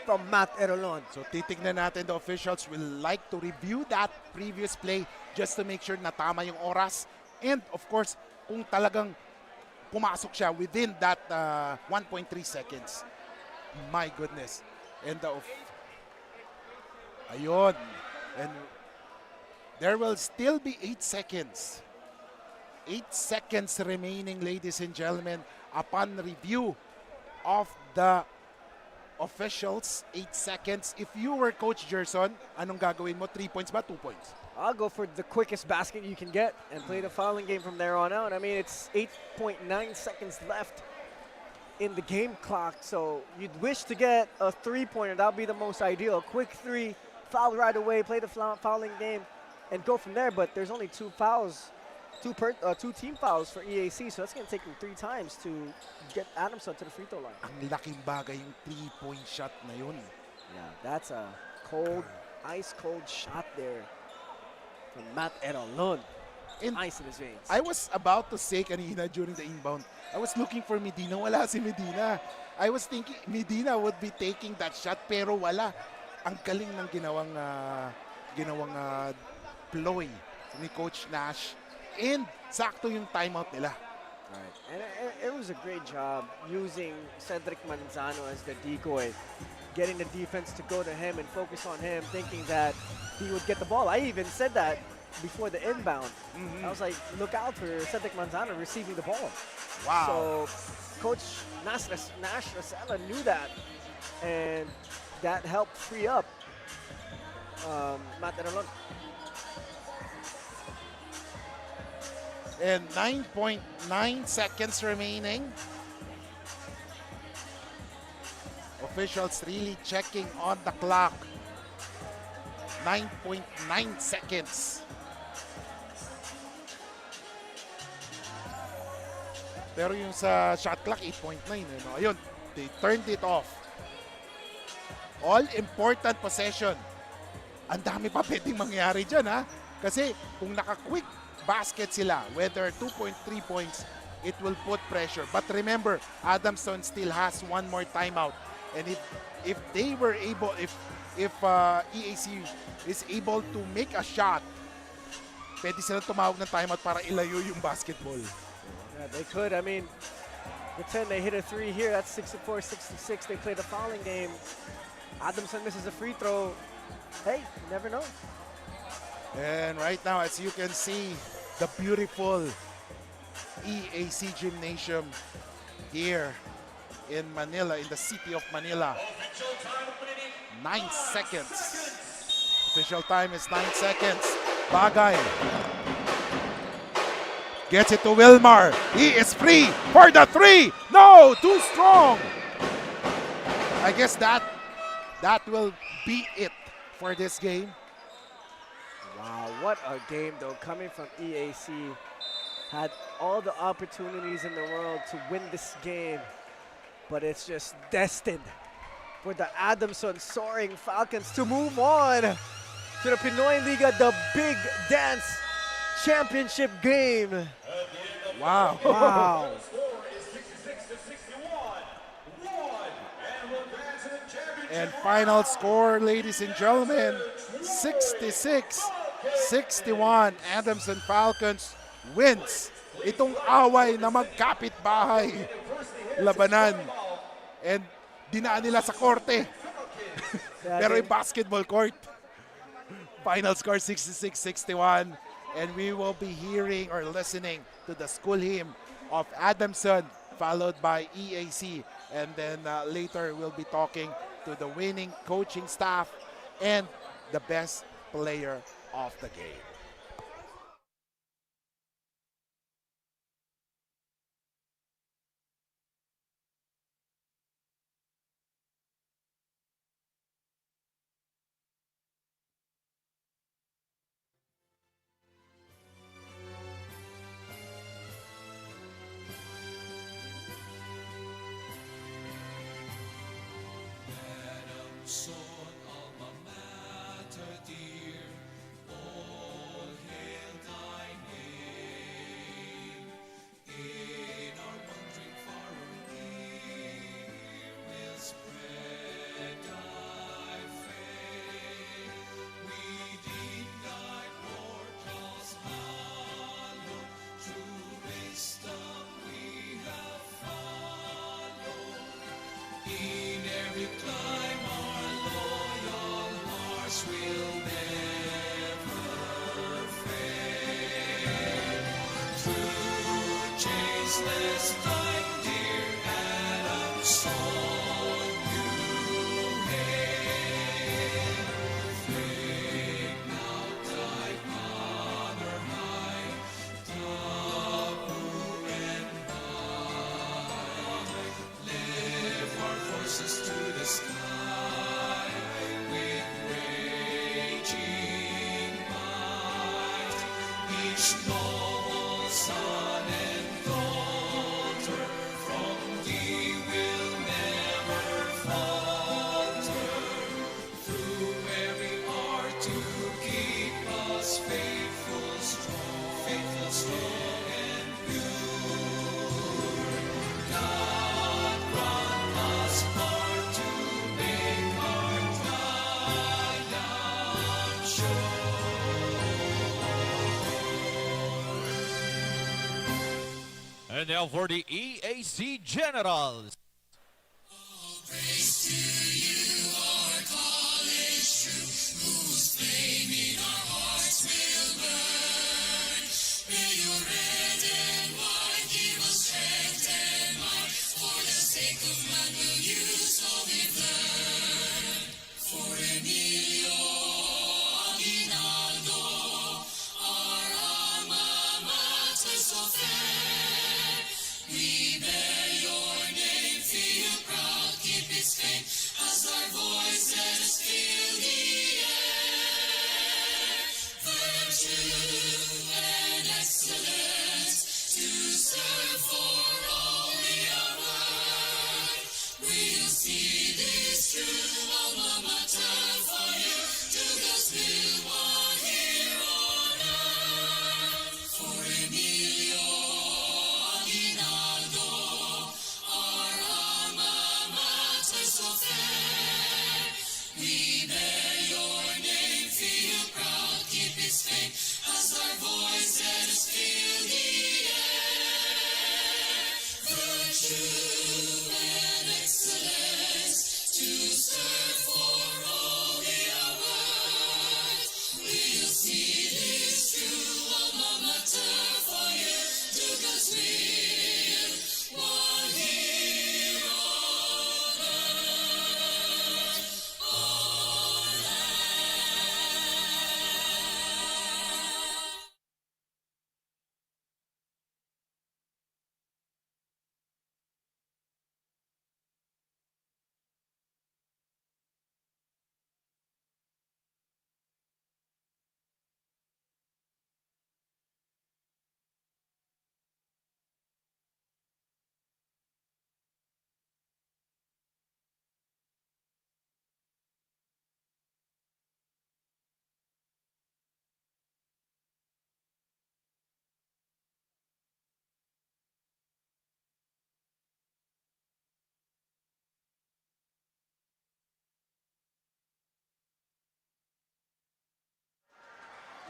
from Matt Erolon. So titignan natin, the officials will like to review that previous play just to make sure na tama yung oras. And of course, kung talagang pumasok siya within that 1.3 seconds. My goodness. And ayun. And there will still be 8 seconds. 8 seconds remaining, ladies and gentlemen, upon review of the officials. 8 seconds. If you were Coach Gerson, anong gagawin mo? 3 points ba? 2 points? I'll go for the quickest basket you can get and play the fouling game from there on out. I mean, it's 8.9 seconds left in the game clock, so you'd wish to get a 3-pointer. That would be the most ideal. A quick 3, foul right away, play the fouling game, and go from there. But there's only 2 fouls. Two team fouls for EAC, so that's going to take them 3 times to get Adamson to the free throw line. Ang laking bagay yung 3-point shot na yun. Yeah, that's a cold, ice-cold shot there from Matt Erolon. Ice in his veins. I was about to say kanina during the inbound, I was looking for Medina. Wala si Medina. I was thinking Medina would be taking that shot, pero wala. Ang galing ng ginawang ploy ni Coach Nash. And sakto yung timeout nila. Right. And it was a great job using Cedric Manzano as the decoy, getting the defense to go to him and focus on him, thinking that he would get the ball. I even said that before the inbound. I was like, look out for Cedric Manzano receiving the ball. Wow. So Coach Nash Rosella knew that, and that helped free up Matt Erolon. And 9.9 seconds remaining. Officials really checking on the clock. 9.9 seconds. Pero yung sa shot clock, 8.9. No? Ayun, they turned it off. All important possession. Ang dami pa pwedeng mangyari dyan, ha? Kasi kung naka-quick basket sila, whether 2.3 points, it will put pressure. But remember, Adamson still has one more timeout. And if they were able, if EAC is able to make a shot, pwede sila tumawag ng timeout para ilayo yung basketball. Yeah, they could. I mean, pretend they hit a 3 here. That's 64-66. They play the fouling game. Adamson misses a free throw. Hey, you never know. And right now, as you can see, the beautiful EAC Gymnasium here in Manila, in the city of Manila. 9 seconds. Official time is 9 seconds. Bagay gets it to Wilmar. He is free for the 3. No, too strong. I guess that will be it for this game. Wow, what a game though, coming from EAC. Had all the opportunities in the world to win this game, but it's just destined for the Adamson Soaring Falcons to move on to the Pinoyliga, the Big Dance Championship game. Wow. Wow. And final score, ladies and gentlemen, 66-61. Adamson Falcons wins itong away na magkapit-bahay labanan. And dinaan nila sa korte. Pero yung basketball court. Final score 66-61. And we will be hearing or listening to the school hymn of Adamson, followed by EAC. And then later we'll be talking to the winning coaching staff and the best player of the game. Son alma mater dear, all hail thy name. In our wandering far or near, we'll spread thy fame. We deem thy portals hallowed, through wisdom we have followed. In every climb will never fail. Through changeless time, dear Adamson, you hail. Fling out thy banner high, taboo and high. Lift our voices to the sky. Each noble son and daughter from thee will never falter. Through every art to keep us faithful, strong and pure. God grant us heart to make our triumph sure. And now for the EAC Generals. Praise to you, our college troop, whose flame in our hearts will burn. May your red and white give us strength and might. For the sake of man, we'll use all we've learned. For Emilio Aguinaldo, our alma mater so fair, we bear your name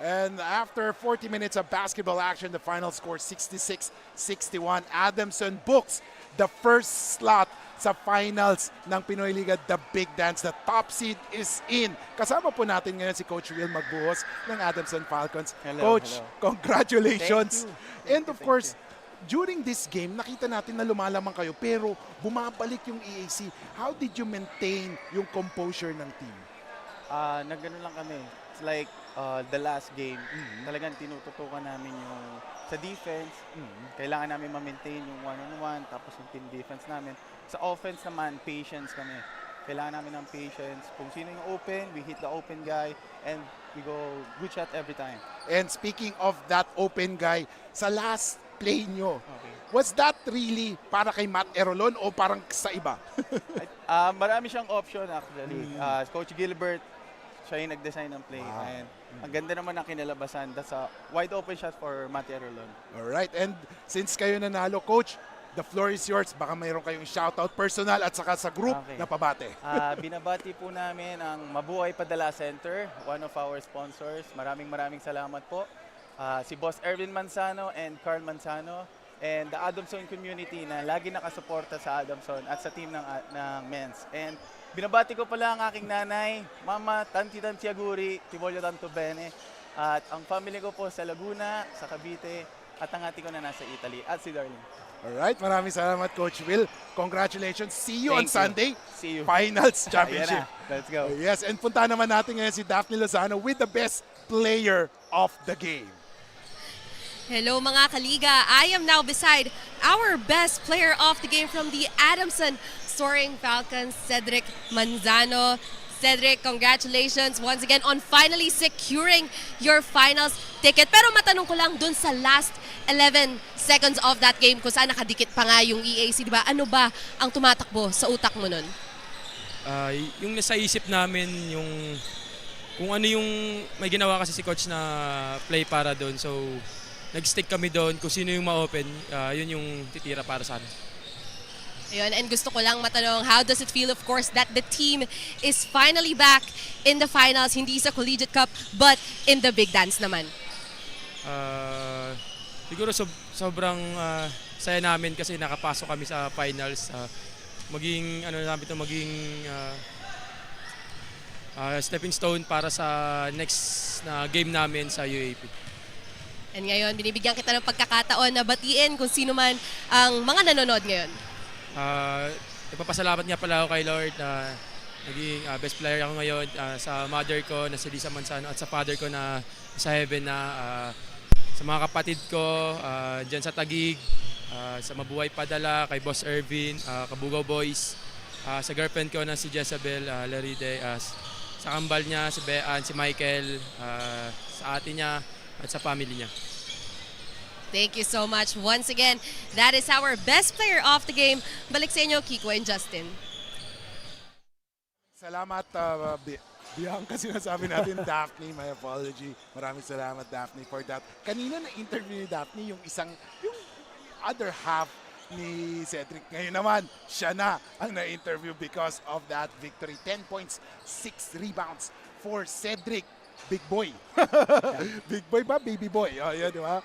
And after 40 minutes of basketball action, the final score 66-61. Adamson books the first slot sa finals ng Pinoyliga, the Big Dance. The top seed is in. Kasama po natin ngayon si Coach Will Magbuhos ng Adamson Falcons. Hello, Coach, hello. congratulations. Thank you. And of course, during this game, nakita natin na lumalamang kayo pero bumabalik yung EAC. How did you maintain yung composure ng team? Nagano lang kami. It's like the last game, talagang tinututukan namin yung sa defense. Kailangan namin ma-maintain yung one-on-one, tapos yung team defense namin. Sa offense naman, patience kami. Kailangan namin ng patience. Kung sino yung open, we hit the open guy, and we go good shot every time. And speaking of that open guy, sa last play nyo, Okay. was that really para kay Matt Erolon o parang sa iba? Marami siyang option actually. Coach Gilbert, siya yung nag-design ng play. Wow. And ang ganda naman ng kinalabasan. That's a wide open shot for Matty Arolon. Alright, and since kayo nanalo, Coach, the floor is yours. Baka mayroon kayong shoutout personal at saka sa group Okay. na pabate. Binabati po namin ang Mabuhay Padala Center, one of our sponsors. Maraming salamat po. Si Boss Erwin Manzano and Carl Manzano, and the Adamson community na lagi nakasuporta sa Adamson at sa team ng men's. And binabati ko pala ang aking nanay, Mama Tanti Tantiaguri, Tibolio Tanto Bene, at ang family ko po sa Laguna, sa Cavite, at ang ate ko na nasa Italy, at si Darlene. Alright, maraming salamat, Coach Will. Congratulations. See you on Thank you. Sunday. See you. Finals Ayan Championship. na. Let's go. Yes, and punta naman natin ngayon si Daphne Lozano with the best player of the game. Hello mga kaliga, I am now beside our best player of the game from the Adamson Soaring Falcons, Cedric Manzano. Cedric, congratulations once again on finally securing your finals ticket. Pero matanong ko lang dun sa last 11 seconds of that game kung saan nakadikit pa nga yung EAC, di ba? Ano ba ang tumatakbo sa utak mo nun? Yung nasa isip namin, yung kung ano yung may ginawa kasi si coach na play para doon. So, nag-stick kami doon. Kung sino yung ma-open, yun yung titira para sa amin. Ayun, and gusto ko lang matanong, how does it feel, of course, that the team is finally back in the finals, hindi sa Collegiate Cup, but in the Big Dance naman? Siguro sobrang saya namin kasi nakapasok kami sa finals. Maging stepping stone para sa next na game namin sa UAP. And ngayon, binibigyan kita ng pagkakataon na batiin kung sino man ang mga nanonood ngayon. Ipapasalamat nga pala ako kay Lord na naging best player ako ngayon, sa mother ko na si Lisa Manzano at sa father ko na sa heaven na sa mga kapatid ko dyan sa Taguig, sa Mabuhay Padala, kay Boss Ervin, Kabugaw Boys, sa girlfriend ko na si Jezabel Laride, sa kambal niya, si Bean, si Michael, sa ate niya at sa family niya. Thank you so much. Once again, that is our best player of the game. Balik sa inyo, Kiko and Justin. Salamat, Bianca, sinasabi natin, Daphne, my apology. Maraming salamat, Daphne, for that. Kanina na-interview ni Daphne yung other half ni Cedric. Ngayon naman, siya na ang na-interview because of that victory. 10 points, 6 rebounds for Cedric. Big boy. Big boy ba? Baby boy. Oh, yun, di ba?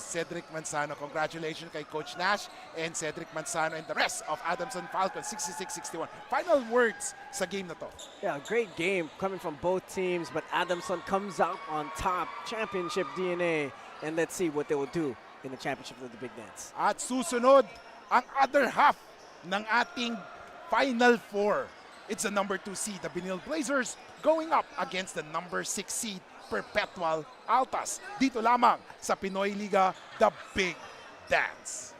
Cedric Manzano. Congratulations kay Coach Nash and Cedric Manzano and the rest of Adamson Falcons. 66-61. Final words sa game na to. Yeah, great game coming from both teams, but Adamson comes out on top. Championship DNA. And let's see what they will do in the championship of the Big Dance. At susunod, ang other half ng ating Final Four. It's the number 2 seed, the Benil Blazers, going up against the number 6 seed, Perpetual Altas. Dito lamang sa Pinoyliga, the Big Dance.